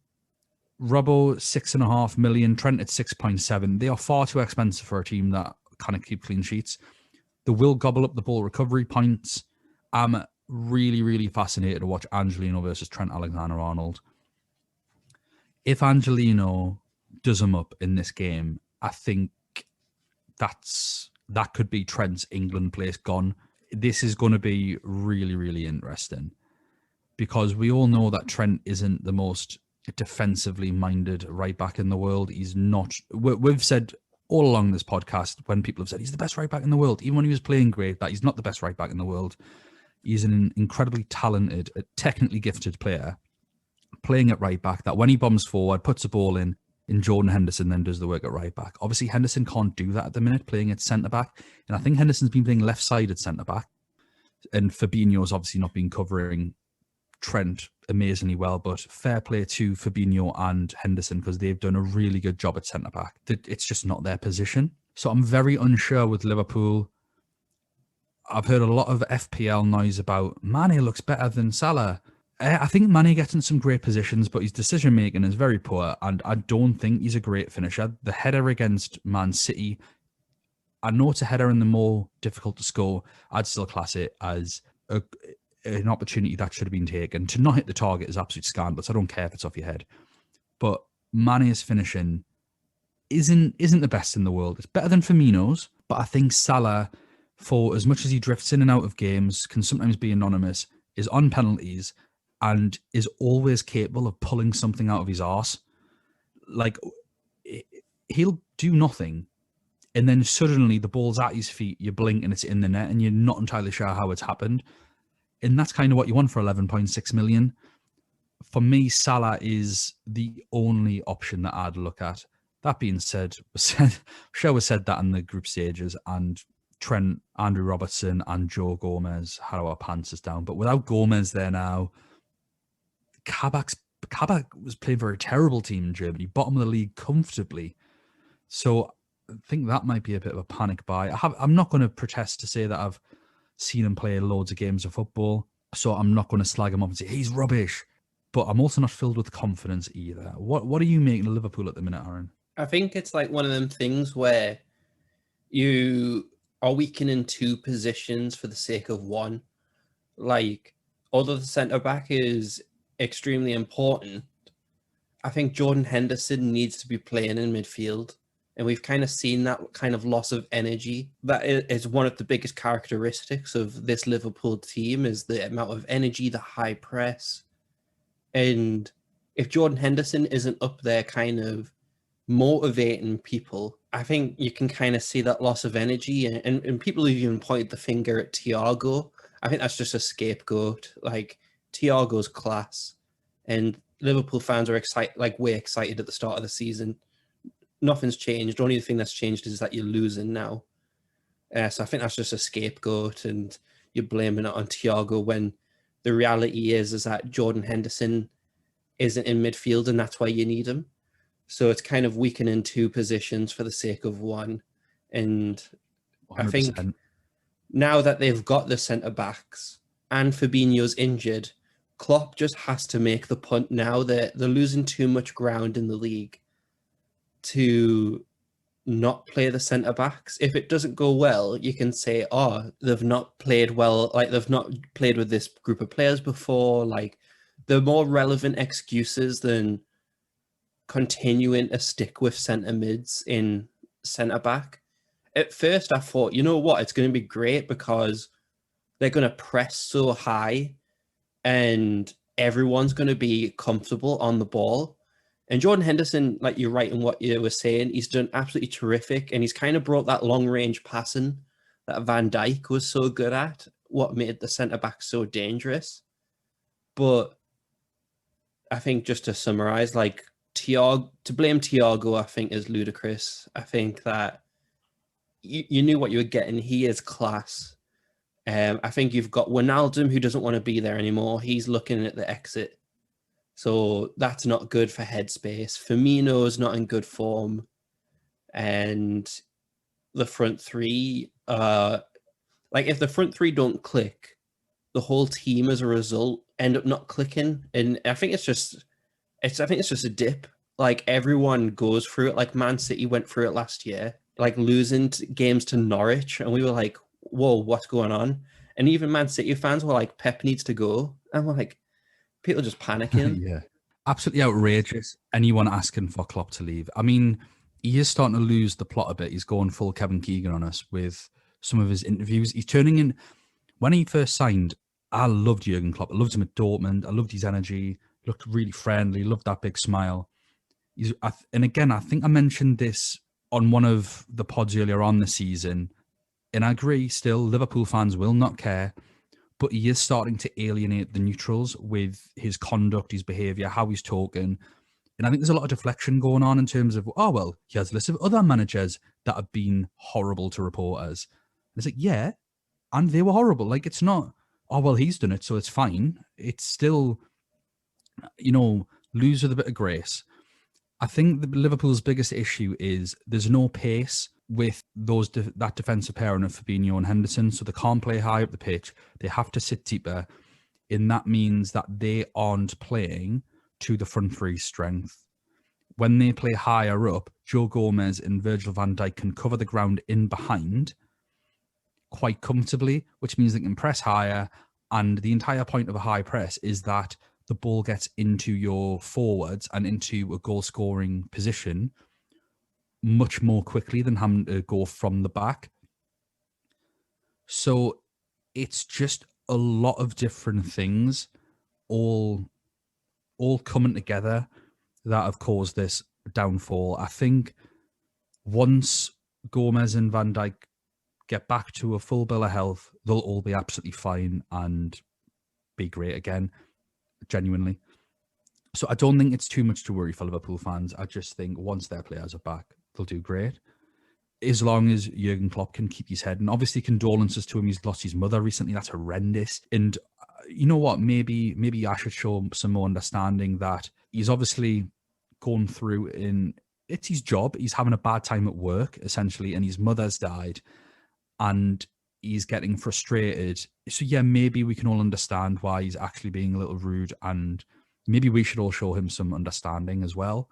A: 6.5 million, Trent at 6.7. They are far too expensive for a team that kind of keep clean sheets. They will gobble up the ball recovery points. I'm really, really fascinated to watch Angelino versus Trent Alexander-Arnold. If Angelino does him up in this game, I think that could be Trent's England place gone. This is going to be really, really interesting, because we all know that Trent isn't the most defensively minded right back in the world. He's not. We've said all along this podcast, when people have said he's the best right back in the world, even when he was playing great, that he's not the best right back in the world. He's an incredibly talented, technically gifted player playing at right back, that when he bombs forward, puts a ball in, and Jordan Henderson then does the work at right back. Obviously, Henderson can't do that at the minute, playing at centre back, and I think Henderson's been playing left-sided centre back, and Fabinho's obviously not been covering Trent amazingly well, but fair play to Fabinho and Henderson because they've done a really good job at centre back. It's just not their position. So I'm very unsure with Liverpool. I've heard a lot of FPL noise about Mane looks better than Salah. I think Mane gets in some great positions, but his decision making is very poor, and I don't think he's a great finisher. The header against Man City, I know it's a header and the more difficult to score. I'd still class it as an opportunity that should have been taken. To not hit the target is absolute scandalous. I don't care if it's off your head. But Mane's finishing isn't the best in the world. It's better than Firmino's, but I think Salah, for as much as he drifts in and out of games, can sometimes be anonymous, is on penalties, and is always capable of pulling something out of his arse. Like, he'll do nothing, and then suddenly the ball's at his feet, you blink and it's in the net, and you're not entirely sure how it's happened. And that's kind of what you want for 11.6 million. For me, Salah is the only option that I'd look at. That being said, Shaw said that in the group stages, and Trent, Andrew Robertson, and Joe Gomez had our pants down. But without Gomez there now, Kabak was playing for a terrible team in Germany, bottom of the league comfortably. So I think that might be a bit of a panic buy. I'm not going to protest to say that I've seen him play loads of games of football, so I'm not going to slag him off and say he's rubbish. But I'm also not filled with confidence either. What are you making of Liverpool at the minute, Aaron?
B: I think it's like one of them things where you are weakening two positions for the sake of one. Like, although the centre-back is extremely important, I think Jordan Henderson needs to be playing in midfield. And we've kind of seen that kind of loss of energy. That is one of the biggest characteristics of this Liverpool team, is the amount of energy, the high press. And if Jordan Henderson isn't up there kind of motivating people, I think you can kind of see that loss of energy. And people have even pointed the finger at Thiago. I think that's just a scapegoat. Like, Thiago's class. And Liverpool fans are excited, like way excited at the start of the season. Nothing's changed. The only thing that's changed is that you're losing now. So I think that's just a scapegoat, and you're blaming it on Thiago when the reality is that Jordan Henderson isn't in midfield, and that's why you need him. So it's kind of weakening two positions for the sake of one. And 100%. I think now that they've got the centre-backs and Fabinho's injured, Klopp just has to make the punt now. They're losing too much ground in the league to not play the centre-backs. If it doesn't go well, you can say, oh, they've not played well, like they've not played with this group of players before. Like, they're more relevant excuses than continuing to stick with centre-mids in centre-back. At first, I thought, you know what, it's going to be great because they're going to press so high and everyone's going to be comfortable on the ball. And Jordan Henderson, like you're right in what you were saying, he's done absolutely terrific. And he's kind of brought that long-range passing that Van Dijk was so good at, what made the centre-back so dangerous. But I think just to summarise, like, to blame Thiago, I think, is ludicrous. I think that you knew what you were getting. He is class. I think you've got Wijnaldum, who doesn't want to be there anymore. He's looking at the exit. So that's not good for headspace. Firmino's not in good form. And the front three, like if the front three don't click, the whole team as a result end up not clicking. And I think it's just a dip. Like, everyone goes through it. Like, Man City went through it last year, like losing games to Norwich. And we were like, whoa, what's going on? And even Man City fans were like, Pep needs to go. And we're like, people just panicking.
A: Yeah, absolutely outrageous. Anyone asking for Klopp to leave. I mean, he is starting to lose the plot a bit. He's going full Kevin Keegan on us with some of his interviews. He's turning in. When he first signed, I loved Jurgen Klopp. I loved him at Dortmund. I loved his energy. Looked really friendly. Loved that big smile. And again, I think I mentioned this on one of the pods earlier on this season, and I agree still, Liverpool fans will not care, but he is starting to alienate the neutrals with his conduct, his behaviour, how he's talking. And I think there's a lot of deflection going on in terms of, oh, well, he has a list of other managers that have been horrible to reporters. And it's like, yeah, and they were horrible. Like, it's not, oh, well, he's done it, so it's fine. It's still, lose with a bit of grace. I think Liverpool's biggest issue is there's no pace with that defensive pairing of Fabinho and Henderson, so they can't play high up the pitch. They have to sit deeper, and that means that they aren't playing to the front three's strength. When they play higher up, Joe Gomez and Virgil van Dijk can cover the ground in behind quite comfortably, which means they can press higher. And the entire point of a high press is that the ball gets into your forwards and into a goal-scoring position much more quickly than having to go from the back. So it's just a lot of different things all coming together that have caused this downfall. I think once Gomez and Van Dijk get back to a full bill of health, they'll all be absolutely fine and be great again, genuinely. So I don't think it's too much to worry for Liverpool fans. I just think once their players are back, they'll do great. As long as Jurgen Klopp can keep his head. And obviously condolences to him. He's lost his mother recently. That's horrendous. And you know what? Maybe I should show some more understanding that he's obviously gone through it's his job. He's having a bad time at work, essentially, and his mother's died. And he's getting frustrated. So yeah, maybe we can all understand why he's actually being a little rude, and maybe we should all show him some understanding as well,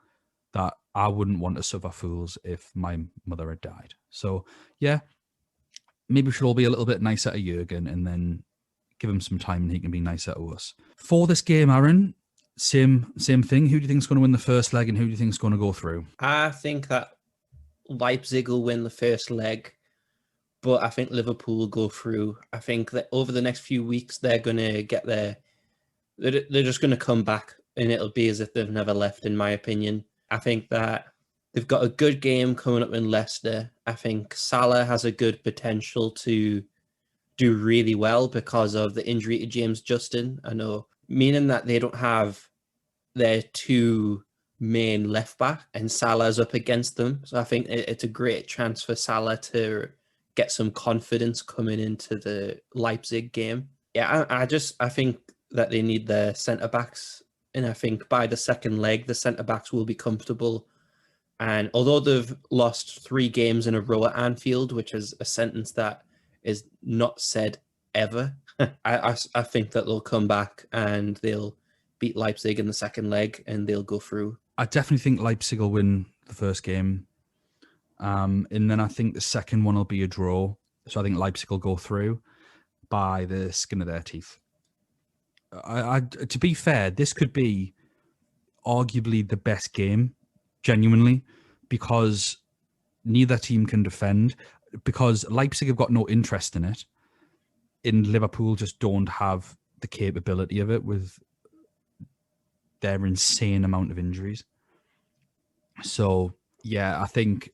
A: that I wouldn't want to suffer fools if my mother had died. So yeah, maybe we should all be a little bit nicer to Jurgen and then give him some time and he can be nicer to us. For this game, Aaron, same thing. Who do you think is going to win the first leg and who do you think is going to go through?
B: I think that Leipzig will win the first leg, but I think Liverpool will go through. I think that over the next few weeks, they're going to get there. They're just going to come back and it'll be as if they've never left, in my opinion. I think that they've got a good game coming up in Leicester. I think Salah has a good potential to do really well because of the injury to James Justin. I know, meaning that they don't have their two main left back and Salah's up against them. So I think it's a great chance for Salah to get some confidence coming into the Leipzig game. Yeah, I think that they need their centre-backs. And I think by the second leg, the centre-backs will be comfortable. And although they've lost 3 games in a row at Anfield, which is a sentence that is not said ever, I think that they'll come back and they'll beat Leipzig in the second leg and they'll go through.
A: I definitely think Leipzig will win the first game. And then I think the second one will be a draw. So I think Leipzig will go through by the skin of their teeth. To be fair, this could be arguably the best game, genuinely, because neither team can defend, because Leipzig have got no interest in it, and Liverpool just don't have the capability of it with their insane amount of injuries. So, yeah, I think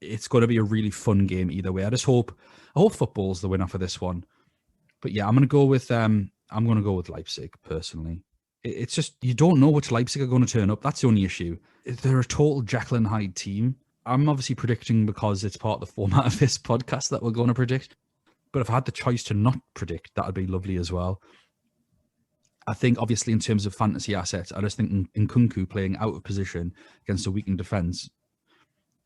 A: it's going to be a really fun game either way. I hope football's the winner for this one. But yeah, I'm going to go with Leipzig personally. It's just, you don't know which Leipzig are going to turn up. That's the only issue. They're a total Jekyll and Hyde team. I'm obviously predicting because it's part of the format of this podcast that we're going to predict. But if I had the choice to not predict, that would be lovely as well. I think, obviously, in terms of fantasy assets, I just think Nkunku playing out of position against a weakened defence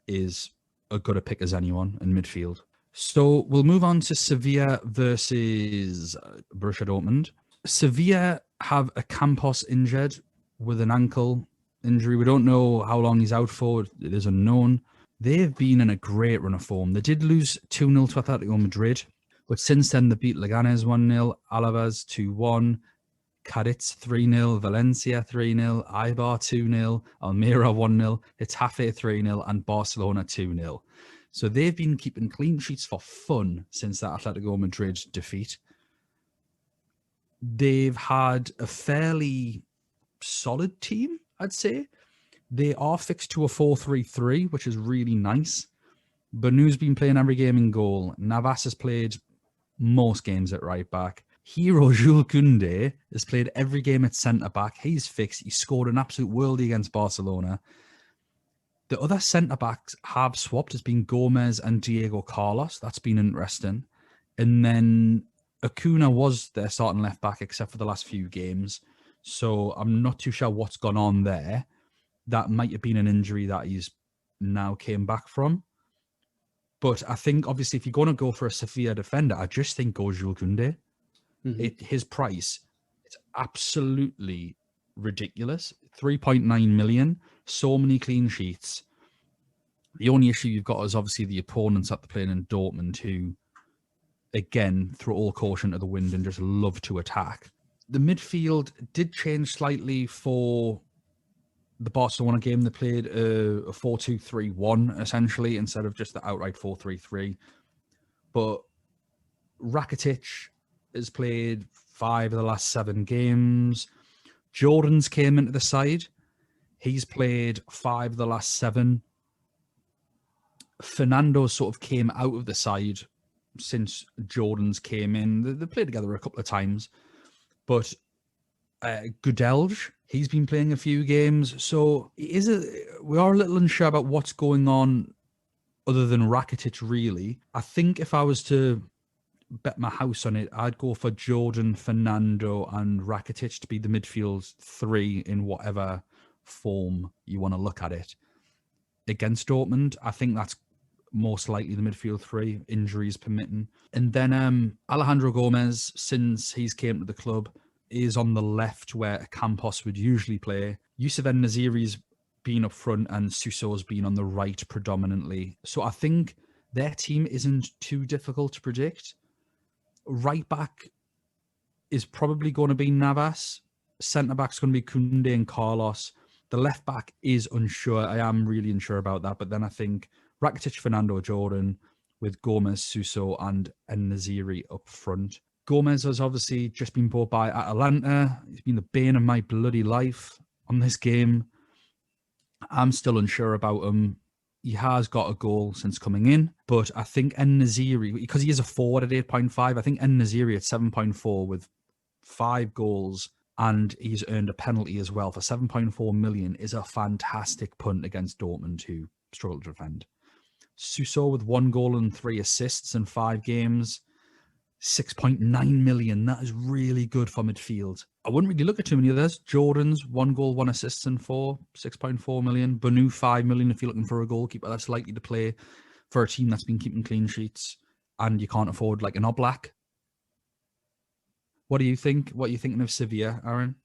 A: is as good a pick as anyone in midfield. So we'll move on to Sevilla versus Borussia Dortmund. Sevilla have a Campos injured with an ankle injury. We don't know how long he's out for. It is unknown. They've been in a great run of form. They did lose 2-0 to Atletico Madrid, but since then they beat Leganes 1-0, Alaves 2-1, Cadiz 3-0, Valencia 3-0, Eibar 2-0, Almeria 1-0, Getafe 3-0, and Barcelona 2-0. So they've been keeping clean sheets for fun since that Atletico Madrid defeat. They've had a fairly solid team, I'd say. They are fixed to a 4-3-3, which is really nice. Banu's been playing every game in goal. Navas has played most games at right back. Hero Jules Koundé has played every game at centre-back. He's fixed. He scored an absolute worldie against Barcelona. The other centre-backs have swapped. It's been Gomez and Diego Carlos. That's been interesting. And then Acuna was their starting left-back except for the last few games. So I'm not too sure what's gone on there. That might have been an injury that he's now came back from. But I think, obviously, if you're going to go for a Sevilla defender, I just think go Jules Koundé. His price, it's absolutely ridiculous. 3.9 million, so many clean sheets. The only issue you've got is obviously the opponents that they're playing in Dortmund, who, again, throw all caution to the wind and just love to attack. The midfield did change slightly for the Barcelona game. They played a 4-2-3-1, essentially, instead of just the outright 4-3-3. But Rakitic has played 5 of the last 7 games. Jordan's came into the side. He's played 5 of the last 7. Fernando sort of came out of the side since Jordan's came in. They played together a couple of times. But Gudelj, he's been playing a few games. So we are a little unsure about what's going on other than Rakitic, really. I think if I was to bet my house on it, I'd go for Jordan, Fernando, and Rakitic to be the midfield 3 in whatever form you want to look at it. Against Dortmund, I think that's most likely the midfield 3, injuries permitting. And then Alejandro Gomez, since he's came to the club, is on the left where Campos would usually play. Youssef En-Nesyri's been up front and Suso's been on the right predominantly. So I think their team isn't too difficult to predict. Right back is probably going to be Navas. Centre back's going to be Koundé and Carlos. The left back is unsure. I am really unsure about that. But then I think Rakitic, Fernando, Jordan, with Gomez, Suso, and En-Nesyri up front. Gomez has obviously just been bought by Atalanta. He's been the bane of my bloody life on this game. I'm still unsure about him. He has got a goal since coming in, but I think En-Nesyri, because he is a forward at 8.5, I think En-Nesyri at 7.4 with 5 goals, and he's earned a penalty as well for 7.4 million is a fantastic punt against Dortmund, who struggle to defend. Suso with 1 goal and 3 assists in 5 games, 6.9 million. That is really good for midfield. I wouldn't really look at too many others. Jordan's 1 goal, 1 assist and 6.4 million. Banu 5 million if you're looking for a goalkeeper that's likely to play for a team that's been keeping clean sheets and you can't afford like an Oblak. What do you think? What are you thinking of Sevilla, Aaron?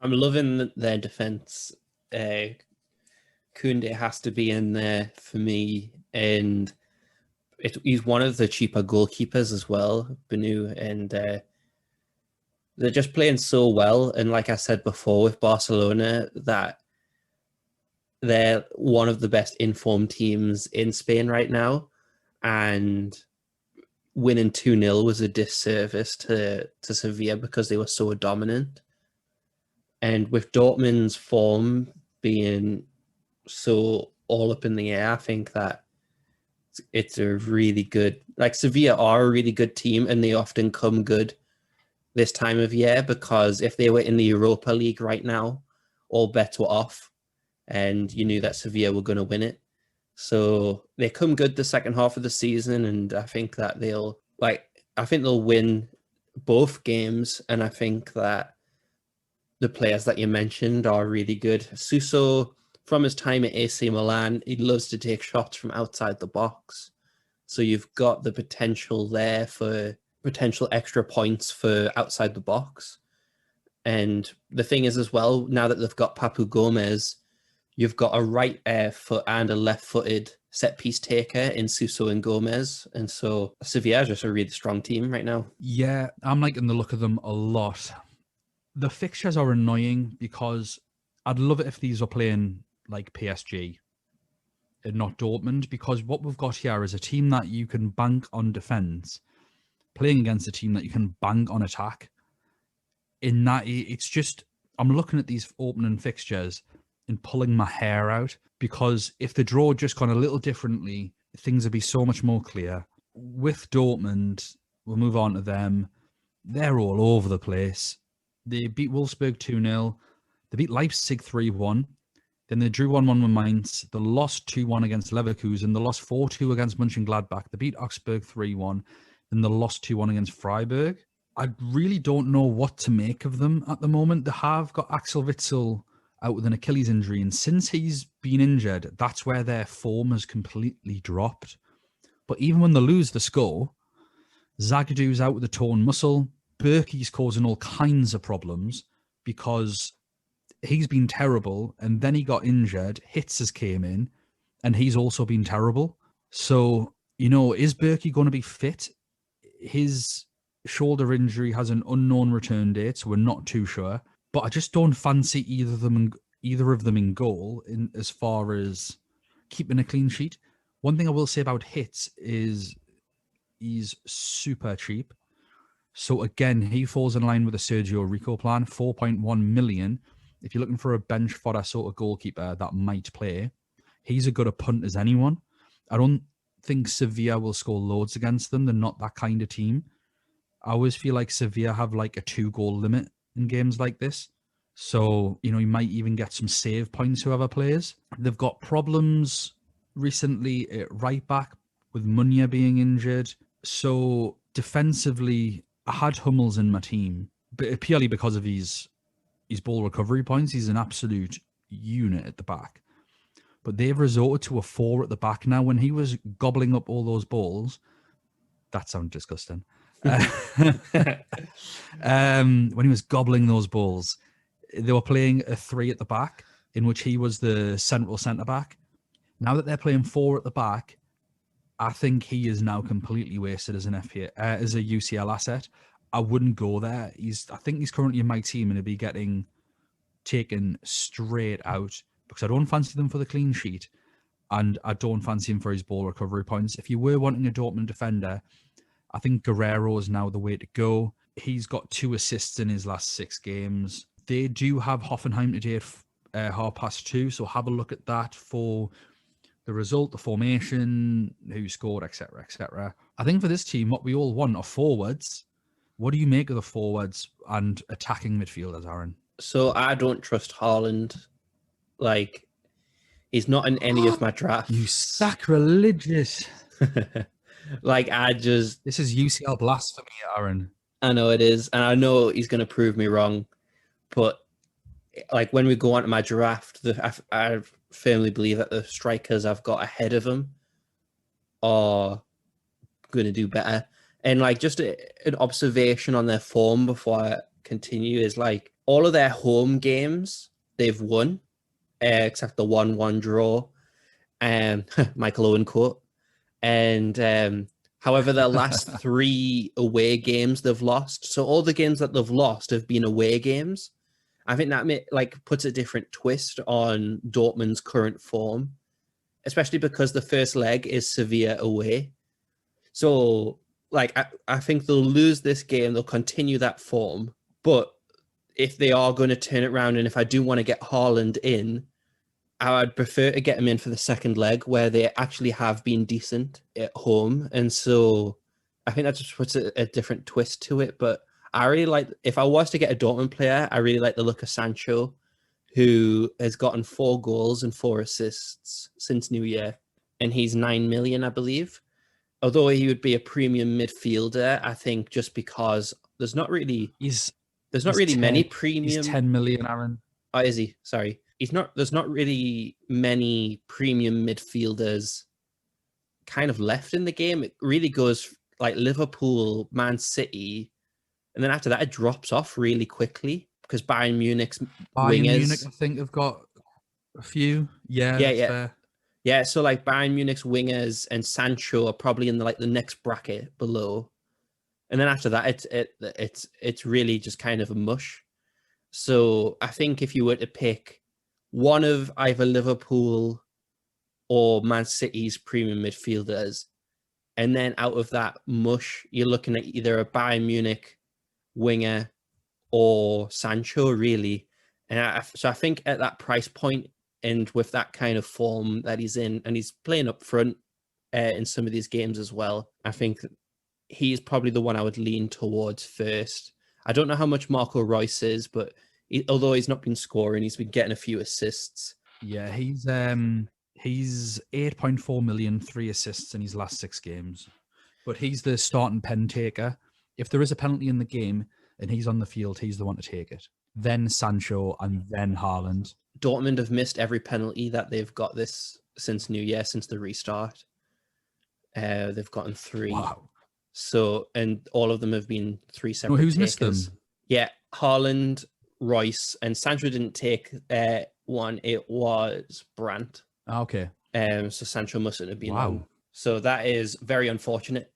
B: I'm loving their defense. Koundé has to be in there for me, and he's one of the cheaper goalkeepers as well, Banu, and they're just playing so well. And like I said before with Barcelona, that they're one of the best informed teams in Spain right now, and winning 2-0 was a disservice to Sevilla because they were so dominant. And with Dortmund's form being so all up in the air, I think that it's a really good, like Sevilla are a really good team, and they often come good this time of year, because if they were in the Europa League right now, all bets were off and you knew that Sevilla were going to win it. So they come good the second half of the season, and I think that they'll win both games, and I think that the players that you mentioned are really good. Suso, from his time at AC Milan, he loves to take shots from outside the box. So you've got the potential there for potential extra points for outside the box. And the thing is as well, now that they've got Papu Gomez, you've got a right foot and a left-footed set-piece taker in Suso and Gomez. And so Sevilla is just a really strong team right now.
A: Yeah, I'm liking the look of them a lot. The fixtures are annoying because I'd love it if these were playing like PSG and not Dortmund, because what we've got here is a team that you can bank on defense playing against a team that you can bank on attack. In that, it's just, I'm looking at these opening fixtures and pulling my hair out, because if the draw had just gone a little differently, things would be so much more clear. With Dortmund, we'll move on to them. they're all over the place. They beat Wolfsburg 2-0. They beat Leipzig 3-1. Then they drew 1-1 with Mainz. They lost 2-1 against Leverkusen. They lost 4-2 against Mönchengladbach. They beat Augsburg 3-1. Then they lost 2-1 against Freiburg. I really don't know what to make of them at the moment. They have got Axel Witsel out with an Achilles injury. And since he's been injured, that's where their form has completely dropped. But even when they lose the score, Zagadu's out with a torn muscle. Berkey's causing all kinds of problems because he's been terrible, and then he got injured. Hitzes came in, and he's also been terrible. So, is Berkey going to be fit? His shoulder injury has an unknown return date, so we're not too sure. But I just don't fancy either of them in goal as far as keeping a clean sheet. One thing I will say about Hitz is he's super cheap. So again, he falls in line with the Sergio Rico plan, 4.1 million. If you're looking for a bench fodder sort of goalkeeper that might play, he's as good a punt as anyone. I don't think Sevilla will score loads against them. They're not that kind of team. I always feel like Sevilla have like a 2-goal limit in games like this. So, you might even get some save points whoever plays. They've got problems recently at right back with Munya being injured. So defensively, I had Hummels in my team, but purely because of his ball recovery points. He's an absolute unit at the back. But they've resorted to a 4 at the back now. When he was gobbling up all those balls, that sounds disgusting. When he was gobbling those balls, they were playing a 3 at the back, in which he was the central centre-back. Now that they're playing 4 at the back, I think he is now completely wasted as an as a UCL asset. I wouldn't go there. I think he's currently in my team and he'll be getting taken straight out because I don't fancy them for the clean sheet and I don't fancy him for his ball recovery points. If you were wanting a Dortmund defender, I think Guerrero is now the way to go. He's got 2 assists in his last 6 games. They do have Hoffenheim today at 2:30, so have a look at that for the result, the formation, who scored, etc., etc. I think for this team, what we all want are forwards. What do you make of the forwards and attacking midfielders, Aaron?
B: So I don't trust Haaland. Like, he's not in any of my drafts.
A: You sacrilegious.
B: This
A: is UCL blasphemy, Aaron.
B: I know it is, and I know he's going to prove me wrong. But like when we go on to my draft, I firmly believe that the strikers I've got ahead of him are going to do better. And like just an observation on their form before I continue is like all of their home games they've won, except the 1-1 draw, Michael Owen quote. And however, their last 3 away games they've lost. So all the games that they've lost have been away games. I think that puts a different twist on Dortmund's current form, especially because the first leg is Sevilla away. So I think they'll lose this game. They'll continue that form. But if they are going to turn it around, and if I do want to get Haaland in, I would prefer to get him in for the second leg where they actually have been decent at home. And so I think that just puts a different twist to it. But I really like, if I was to get a Dortmund player, I really like the look of Sancho, who has gotten 4 goals and 4 assists since New Year. And he's 9 million, I believe. Although he would be a premium midfielder, I think just because there's not really many premium.
A: He's 10 million, Aaron.
B: Oh, is he? Sorry. There's not really many premium midfielders kind of left in the game. It really goes like Liverpool, Man City, and then after that it drops off really quickly because Bayern Munich, I
A: think have got a few. Yeah. Fair.
B: Yeah, so like Bayern Munich's wingers and Sancho are probably in the next bracket below, and then after that it's really just kind of a mush. So I think if you were to pick one of either Liverpool or Man City's premium midfielders, and then out of that mush, you're looking at either a Bayern Munich winger or Sancho, really. And so I think at that price point and with that kind of form that he's in, and he's playing up front in some of these games as well, I think he's probably the one I would lean towards first. I don't know how much Marco Reus is, but although he's not been scoring, he's been getting a few assists.
A: Yeah, he's 8.4 million, 3 assists in his last 6 games. But he's the starting pen taker. If there is a penalty in the game and he's on the field, he's the one to take it. Then Sancho and then Haaland.
B: Dortmund have missed every penalty that they've got this since New Year, since the restart. They've gotten 3.
A: Wow.
B: So, and all of them have been 3 separate
A: who's
B: takers.
A: missed them?
B: Yeah, Haaland, Reus, and Sancho didn't take one. It was Brandt.
A: Okay.
B: So Sancho mustn't have been
A: Wow.
B: on. So that is very unfortunate.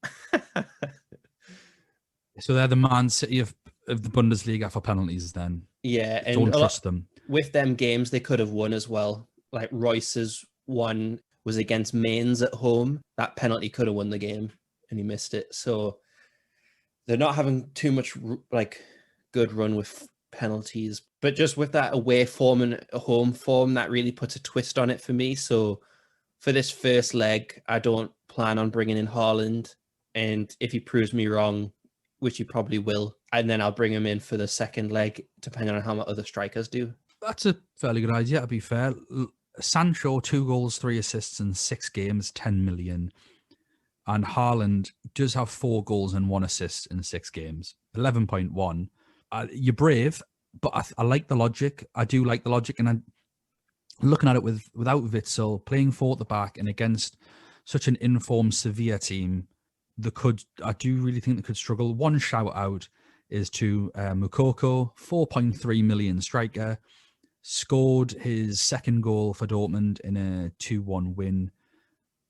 A: So they're the Man City of the Bundesliga for penalties then.
B: Yeah, and
A: Don't trust them.
B: With them games, they could have won as well. Like Reus's one was against Mainz at home. That penalty could have won the game, and he missed it. So they're not having too much like good run with penalties, but just with that away form and home form, that really puts a twist on it for me. So for this first leg, I don't plan on bringing in Haaland, and if he proves me wrong, which he probably will, and then I'll bring him in for the second leg, depending on how my other strikers do.
A: That's a fairly good idea, to be fair. Sancho, 2 goals, 3 assists in 6 games, 10 million. And Haaland does have 4 goals and 1 assist in 6 games, 11.1. You're brave, but I like the logic. I do like the logic. And I'm looking at it without Witsel, playing 4 at the back and against such an informed Sevilla team, I do really think they could struggle. One shout out is to Moukoko, 4.3 million striker, scored his second goal for Dortmund in a 2-1 win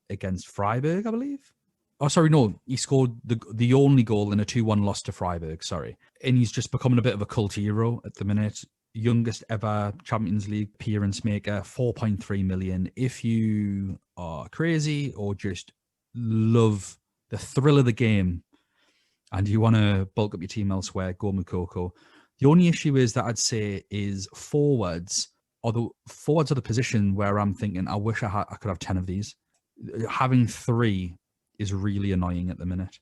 A: against Freiburg, I believe. Oh, sorry, no, he scored the only goal in a 2-1 loss to Freiburg, sorry. And he's just becoming a bit of a cult hero at the minute. Youngest ever Champions League appearance maker, 4.3 million. If you are crazy or just love the thrill of the game and you want to bulk up your team elsewhere, go Moukoko. The only issue is that I'd say is forwards are the position where I'm thinking, I wish I could have 10 of these. Having 3 is really annoying at the minute.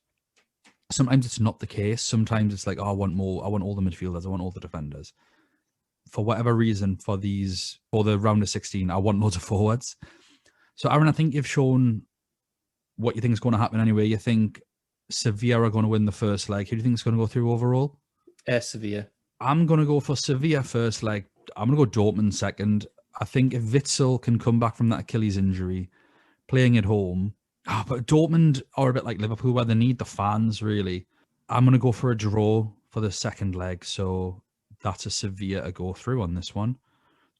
A: Sometimes it's not the case. Sometimes it's like, oh, I want more. I want all the midfielders. I want all the defenders. For whatever reason, for the round of 16, I want loads of forwards. So, Aaron, I think you've shown what you think is going to happen anyway. You think Sevilla are going to win the first leg. Who do you think is going to go through overall?
B: Sevilla.
A: I'm going to go for Sevilla first leg. I'm going to go Dortmund second. I think if Witsel can come back from that Achilles injury, playing at home, but Dortmund are a bit like Liverpool where they need the fans, really. I'm going to go for a draw for the second leg. So that's a Sevilla to go through on this one.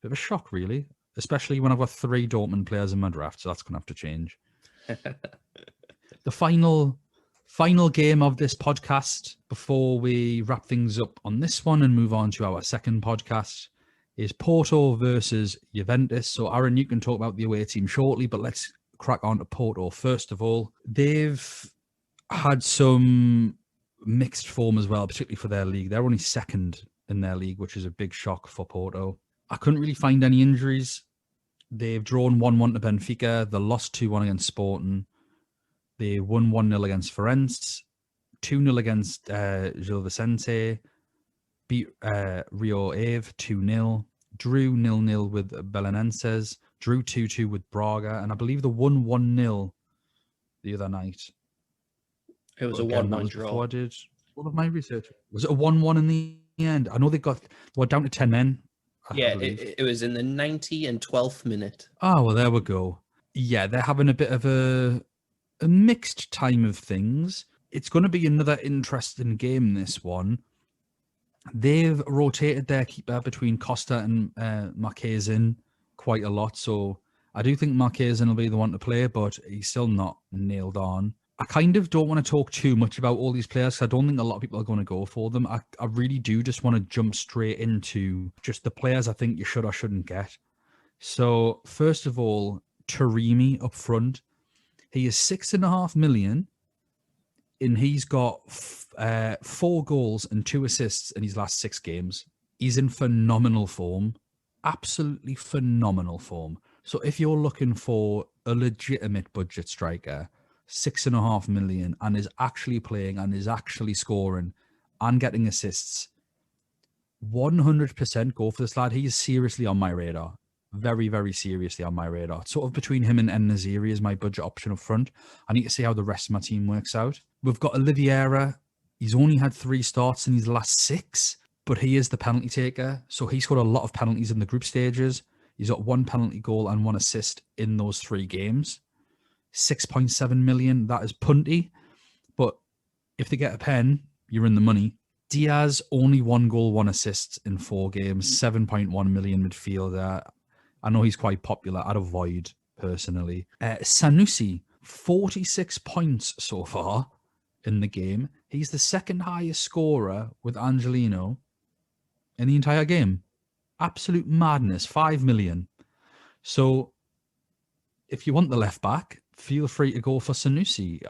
A: Bit of a shock, really, especially when I've got 3 Dortmund players in my draft. So that's going to have to change. The final game of this podcast before we wrap things up on this one and move on to our second podcast is Porto versus Juventus. So, Aaron, you can talk about the away team shortly, but let's crack on to Porto. First of all, they've had some mixed form as well, particularly for their league. They're only second in their league, which is a big shock for Porto. I couldn't really find any injuries. They've drawn 1-1 to Benfica. They lost 2-1 against Sporting. They won 1-0 against Ferenc, 2-0 against Gil Vicente, beat Rio Ave 2-0, drew 0-0 with Belenenses, drew 2-2 with Braga, and I believe they won 1-0 the other night.
B: It was a 1-1 draw.
A: Before I did all of my research. Was it a 1-1 in the end? I know they were down to 10 men.
B: Yeah, it was in the 90 and 12th minute.
A: Oh, well, there we go. Yeah, they're having a bit of a mixed time of things. It's going to be another interesting game, this one. They've rotated their keeper between Costa and Marquezin quite a lot, so I do think Marquezin will be the one to play, but he's still not nailed on. I kind of don't want to talk too much about all these players because I don't think a lot of people are going to go for them. I really do just want to jump straight into just the players I think you should or shouldn't get. So, first of all, Taremi up front. He is 6.5 million, and he's got 4 goals and 2 assists in his last 6 games. He's in phenomenal form, absolutely phenomenal form. So if you're looking for a legitimate budget striker, 6.5 million, and is actually playing and is actually scoring and getting assists, 100% go for this lad. He is seriously on my radar. Very, very seriously on my radar. Sort of between him and En-Nesyri is my budget option up front. I need to see how the rest of my team works out. We've got Oliveira. He's only had 3 starts in his last 6, but he is the penalty taker. So he scored a lot of penalties in the group stages. He's got 1 penalty goal and 1 assist in those 3 games. 6.7 million. That is punty. But if they get a pen, you're in the money. Diaz, only 1 goal, 1 assist in 4 games. 7.1 million midfielder. I know he's quite popular. I'd avoid personally. Sanusi, 46 points so far in the game. He's the second highest scorer with Angelino in the entire game. Absolute madness. 5 million. So if you want the left back, feel free to go for Sanusi.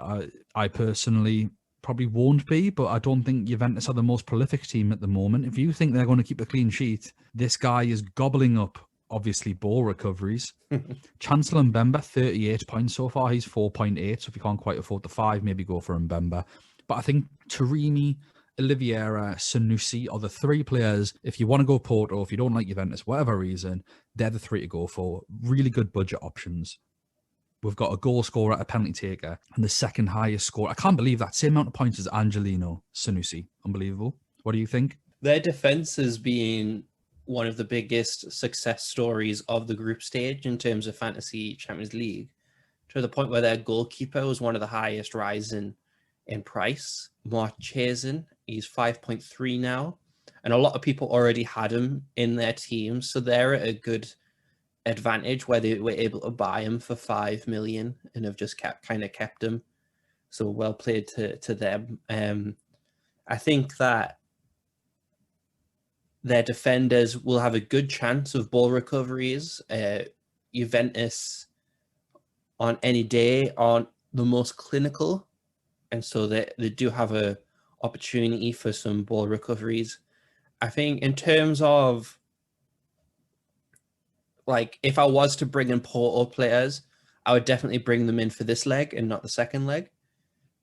A: I personally probably won't be, but I don't think Juventus are the most prolific team at the moment. If you think they're going to keep a clean sheet, this guy is gobbling up, obviously, ball recoveries. Chancellor Mbemba, 38 points so far. He's 4.8, so if you can't quite afford the 5, maybe go for Mbemba. But I think Taremi, Oliveira, Sanusi are the 3 players. If you want to go Porto, if you don't like Juventus, whatever reason, they're the 3 to go for. Really good budget options. We've got a goal scorer, a penalty taker, and the second highest scorer. I can't believe that. Same amount of points as Angelino Sanusi. Unbelievable. What do you think?
B: Their defense has been one of the biggest success stories of the group stage in terms of Fantasy Champions League, to the point where their goalkeeper was one of the highest rising in price. Marchesin, he's 5.3 now, and a lot of people already had him in their team, so they're at a good advantage where they were able to buy him for 5 million and have just kept him. So well played to them. I think that their defenders will have a good chance of ball recoveries. Juventus on any day aren't the most clinical, and so they do have a opportunity for some ball recoveries. I think in terms of, like, if I was to bring in Porto players, I would definitely bring them in for this leg and not the second leg,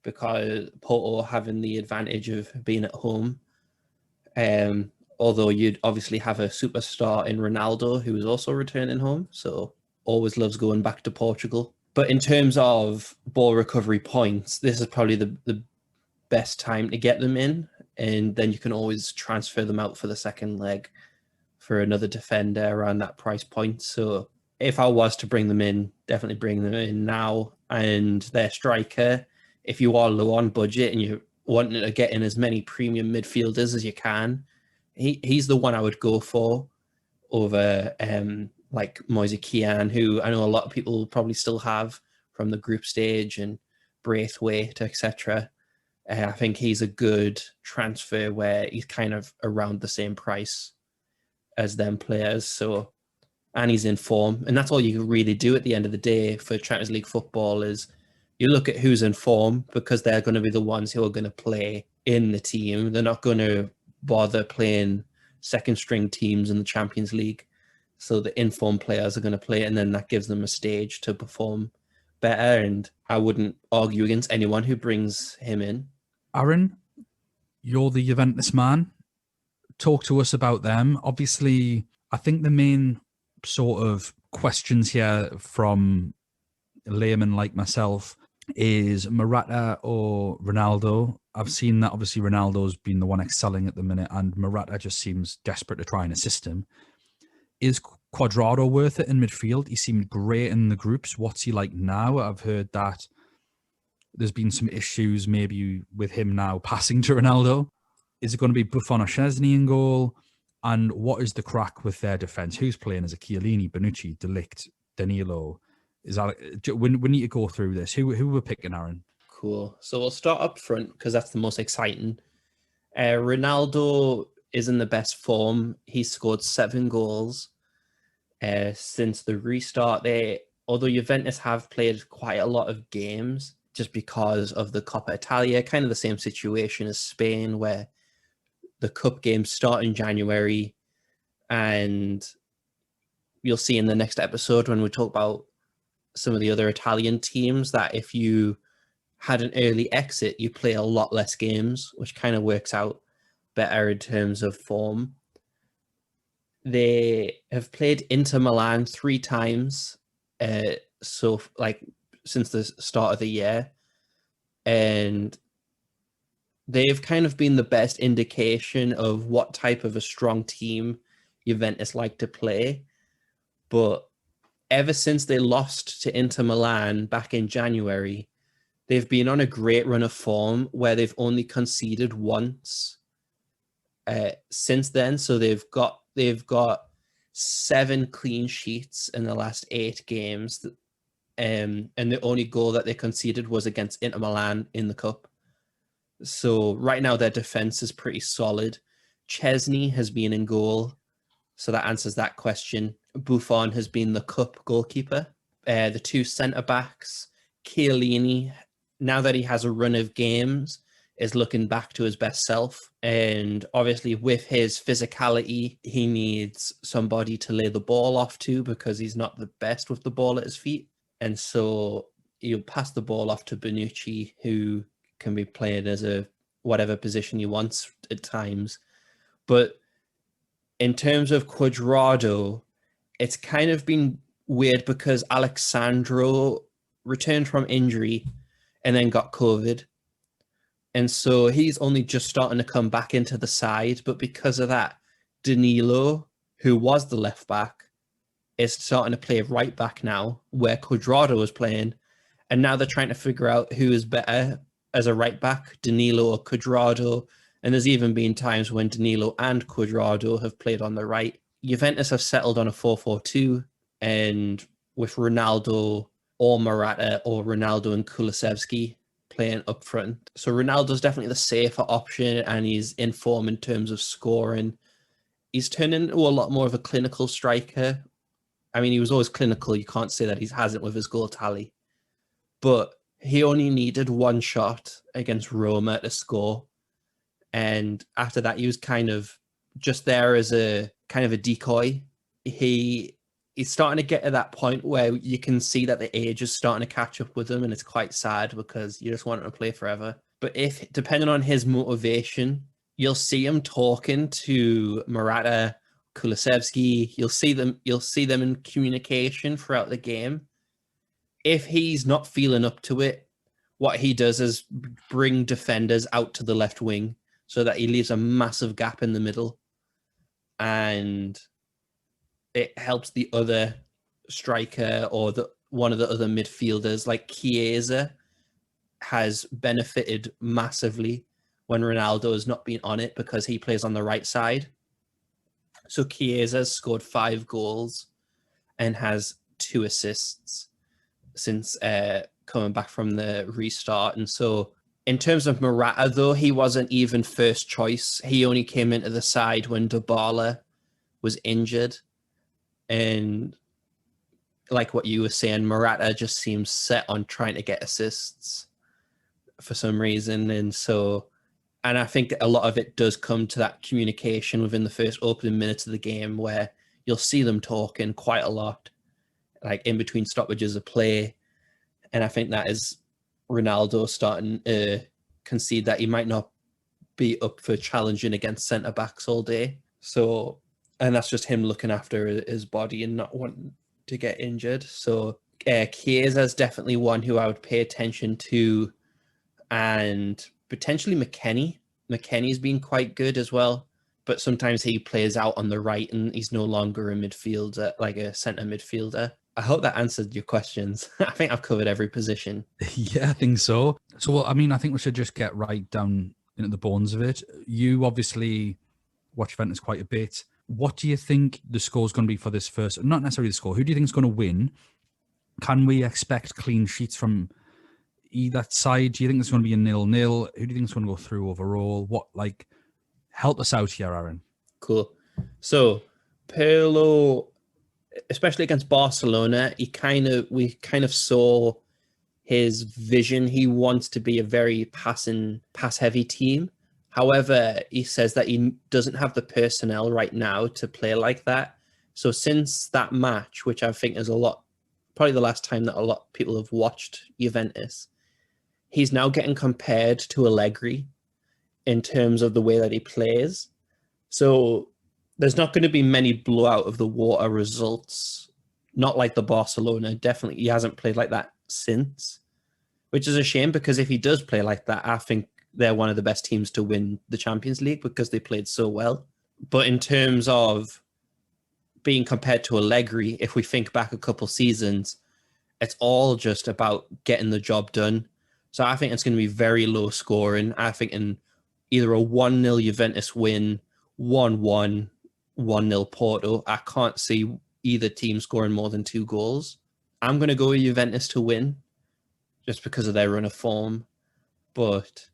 B: because Porto having the advantage of being at home. Although you'd obviously have a superstar in Ronaldo, who is also returning home, so always loves going back to Portugal. But in terms of ball recovery points, this is probably the best time to get them in, and then you can always transfer them out for the second leg for another defender around that price point. So if I was to bring them in, definitely bring them in now. And their striker, if you are low on budget and you're wanting to get in as many premium midfielders as you can, he's the one I would go for over like Moise Kean, who I know a lot of people probably still have from the group stage, and Braithwaite, etc. I think he's a good transfer where he's kind of around the same price as them players. So, and he's in form, and that's all you can really do at the end of the day for Champions League football, is you look at who's in form, because they're going to be the ones who are going to play in the team. They're not going to bother playing second string teams in the Champions League. So the informed players are going to play, and then that gives them a stage to perform better. And I wouldn't argue against anyone who brings him in.
A: Aaron, you're the Juventus man. Talk to us about them. Obviously, I think the main sort of questions here from a layman like myself is Morata or Ronaldo. I've seen that obviously Ronaldo's been the one excelling at the minute, and Morata just seems desperate to try and assist him. Is Cuadrado worth it in midfield? He seemed great in the groups. What's he like now? I've heard that there's been some issues maybe with him now passing to Ronaldo. Is it going to be Buffon or Szczesny in goal? And what is the crack with their defence? Who's playing? Is it Chiellini, Bonucci, De Ligt, Danilo? Is that, we need to go through this. Who we're picking, Aaron?
B: Cool. So we'll start up front, because that's the most exciting. Ronaldo is in the best form. He scored 7 goals since the restart there. Although Juventus have played quite a lot of games just because of the Coppa Italia, kind of the same situation as Spain, where the cup games start in January, and you'll see in the next episode when we talk about some of the other Italian teams that if you had an early exit, you play a lot less games, which kind of works out better in terms of form. They have played Inter Milan 3 times, so like since the start of the year, and they've kind of been the best indication of what type of a strong team Juventus like to play. But ever since they lost to Inter Milan back in January, they've been on a great run of form where they've only conceded once since then. So they've got 7 clean sheets in the last 8 games. And the only goal that they conceded was against Inter Milan in the cup. So right now their defense is pretty solid. Chesney has been in goal, so that answers that question. Buffon has been the cup goalkeeper. The 2 centre-backs, Chiellini, now that he has a run of games, is looking back to his best self. And obviously with his physicality, he needs somebody to lay the ball off to because he's not the best with the ball at his feet. And so he'll pass the ball off to Bonucci, who can be played as a whatever position he wants at times. But in terms of Cuadrado, it's kind of been weird because Alex Sandro returned from injury and then got COVID. And so he's only just starting to come back into the side. But because of that, Danilo, who was the left back, is starting to play right back now, where Cuadrado was playing. And now they're trying to figure out who is better as a right back, Danilo or Cuadrado. And there's even been times when Danilo and Cuadrado have played on the right. Juventus have settled on a 4-4-2, and with Ronaldo or Morata or Ronaldo and Kulusevski playing up front. So Ronaldo's definitely the safer option, and he's in form in terms of scoring. He's turned into a lot more of a clinical striker. I mean, he was always clinical. You can't say that he hasn't with his goal tally. But he only needed 1 shot against Roma to score. And after that, he was kind of just there as a kind of a decoy. He's starting to get to that point where you can see that the age is starting to catch up with him, and it's quite sad because you just want him to play forever. But if, depending on his motivation, you'll see him talking to Morata, Kulusevski. You'll see them in communication throughout the game. If he's not feeling up to it, what he does is bring defenders out to the left wing so that he leaves a massive gap in the middle, and it helps the other striker or one of the other midfielders, like Chiesa, has benefited massively when Ronaldo has not been on it because he plays on the right side. So Chiesa has scored 5 goals and has 2 assists since coming back from the restart. And so in terms of Morata, though, he wasn't even first choice. He only came into the side when Dybala was injured. And like what you were saying, Morata just seems set on trying to get assists for some reason. And I think a lot of it does come to that communication within the first opening minutes of the game, where you'll see them talking quite a lot, like in between stoppages of play. And I think that is Ronaldo starting to concede that he might not be up for challenging against centre-backs all day. So, and that's just him looking after his body and not wanting to get injured. So Chiesa is definitely one who I would pay attention to, and potentially McKennie. McKennie's been quite good as well, but sometimes he plays out on the right and he's no longer a midfielder, like a centre midfielder. I hope that answered your questions. I think I've covered every position.
A: Yeah, I think so. So, well, I mean, I think we should just get right down into the bones of it. You obviously watch Juventus quite a bit. What do you think the score's going to be for this first? Not necessarily the score. Who do you think is going to win? Can we expect clean sheets from either side? Do you think it's going to be a 0-0? Who do you think is going to go through overall? Help us out here, Aaron.
B: Cool. So, Pirlo, especially against Barcelona, we kind of saw his vision. He wants to be a very pass-heavy team. However, he says that he doesn't have the personnel right now to play like that. So since that match, which I think is probably the last time that a lot of people have watched Juventus, he's now getting compared to Allegri in terms of the way that he plays. So there's not going to be many blowout of the water results, not like the Barcelona. Definitely, he hasn't played like that since, which is a shame because if he does play like that, I think they're one of the best teams to win the Champions League because they played so well. But in terms of being compared to Allegri, if we think back a couple seasons, it's all just about getting the job done. So I think it's going to be very low scoring. I think in either a 1-0 Juventus win, 1-1, 1-0 Porto. I can't see either team scoring more than 2 goals. I'm going to go with Juventus to win just because of their run of form. But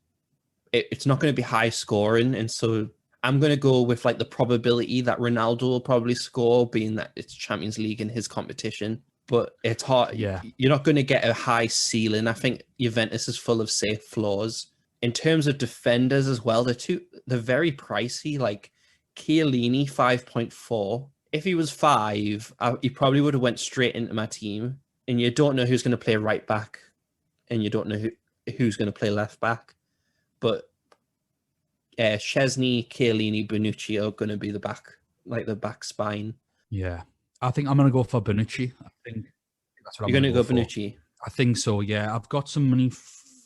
B: it's not going to be high scoring. And so I'm going to go with like the probability that Ronaldo will probably score, being that it's Champions League in his competition. But it's hard.
A: Yeah.
B: You're not going to get a high ceiling. I think Juventus is full of safe flaws. In terms of defenders as well, they're very pricey. Like Chiellini, 5.4. If he was 5, he probably would have went straight into my team. And you don't know who's going to play right back, and you don't know who's going to play left back. But Szczesny, Chiellini, Bonucci are going to be the back spine.
A: Yeah, I think I'm going to go for Bonucci. I think that's what
B: You're
A: I'm
B: going to go Bonucci.
A: I think so. Yeah, I've got some money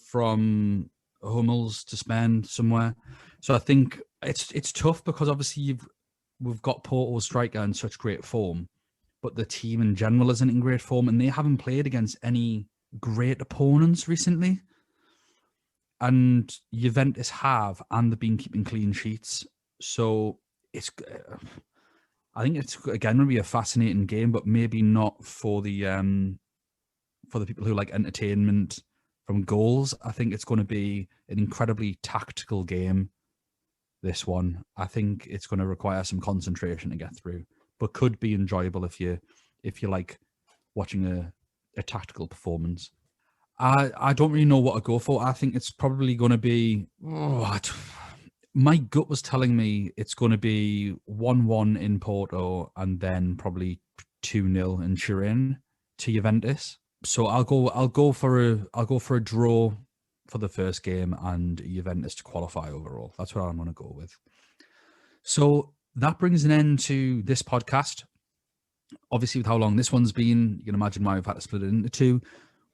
A: from Hummels to spend somewhere, so I think it's tough because obviously we've got Porto's striker in such great form, but the team in general isn't in great form, and they haven't played against any great opponents recently. And Juventus have, and they've been keeping clean sheets. So I think it's again going to be a fascinating game, but maybe not for the people who like entertainment from goals. I think it's going to be an incredibly tactical game. This one, I think it's going to require some concentration to get through, but could be enjoyable if you like watching a tactical performance. I don't really know what to go for. I think it's probably going to be... my gut was telling me it's going to be 1-1 in Porto and then probably 2-0 in Turin to Juventus. So I'll go for a draw for the first game and Juventus to qualify overall. That's what I'm going to go with. So that brings an end to this podcast. Obviously, with how long this one's been, you can imagine why we've had to split it into 2.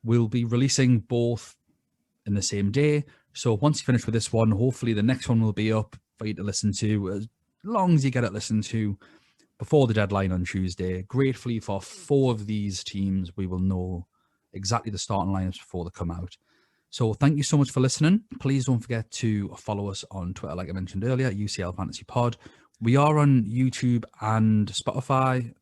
A: We'll be releasing both in the same day. So once you finish with this one, hopefully the next one will be up for you to listen to, as long as you get it listened to before the deadline on Tuesday. Gratefully for 4 of these teams, we will know exactly the starting lineups before they come out. So thank you so much for listening. Please don't forget to follow us on Twitter, like I mentioned earlier, UCL Fantasy Pod. We are on YouTube and Spotify.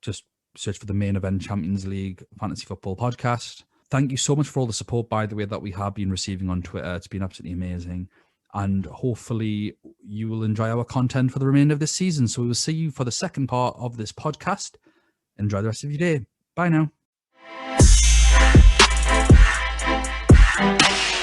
A: Just search for the Main Event Champions League Fantasy Football Podcast. Thank you so much for all the support, by the way, that we have been receiving on Twitter. It's been absolutely amazing. And hopefully you will enjoy our content for the remainder of this season. So we will see you for the second part of this podcast. Enjoy the rest of your day. Bye now.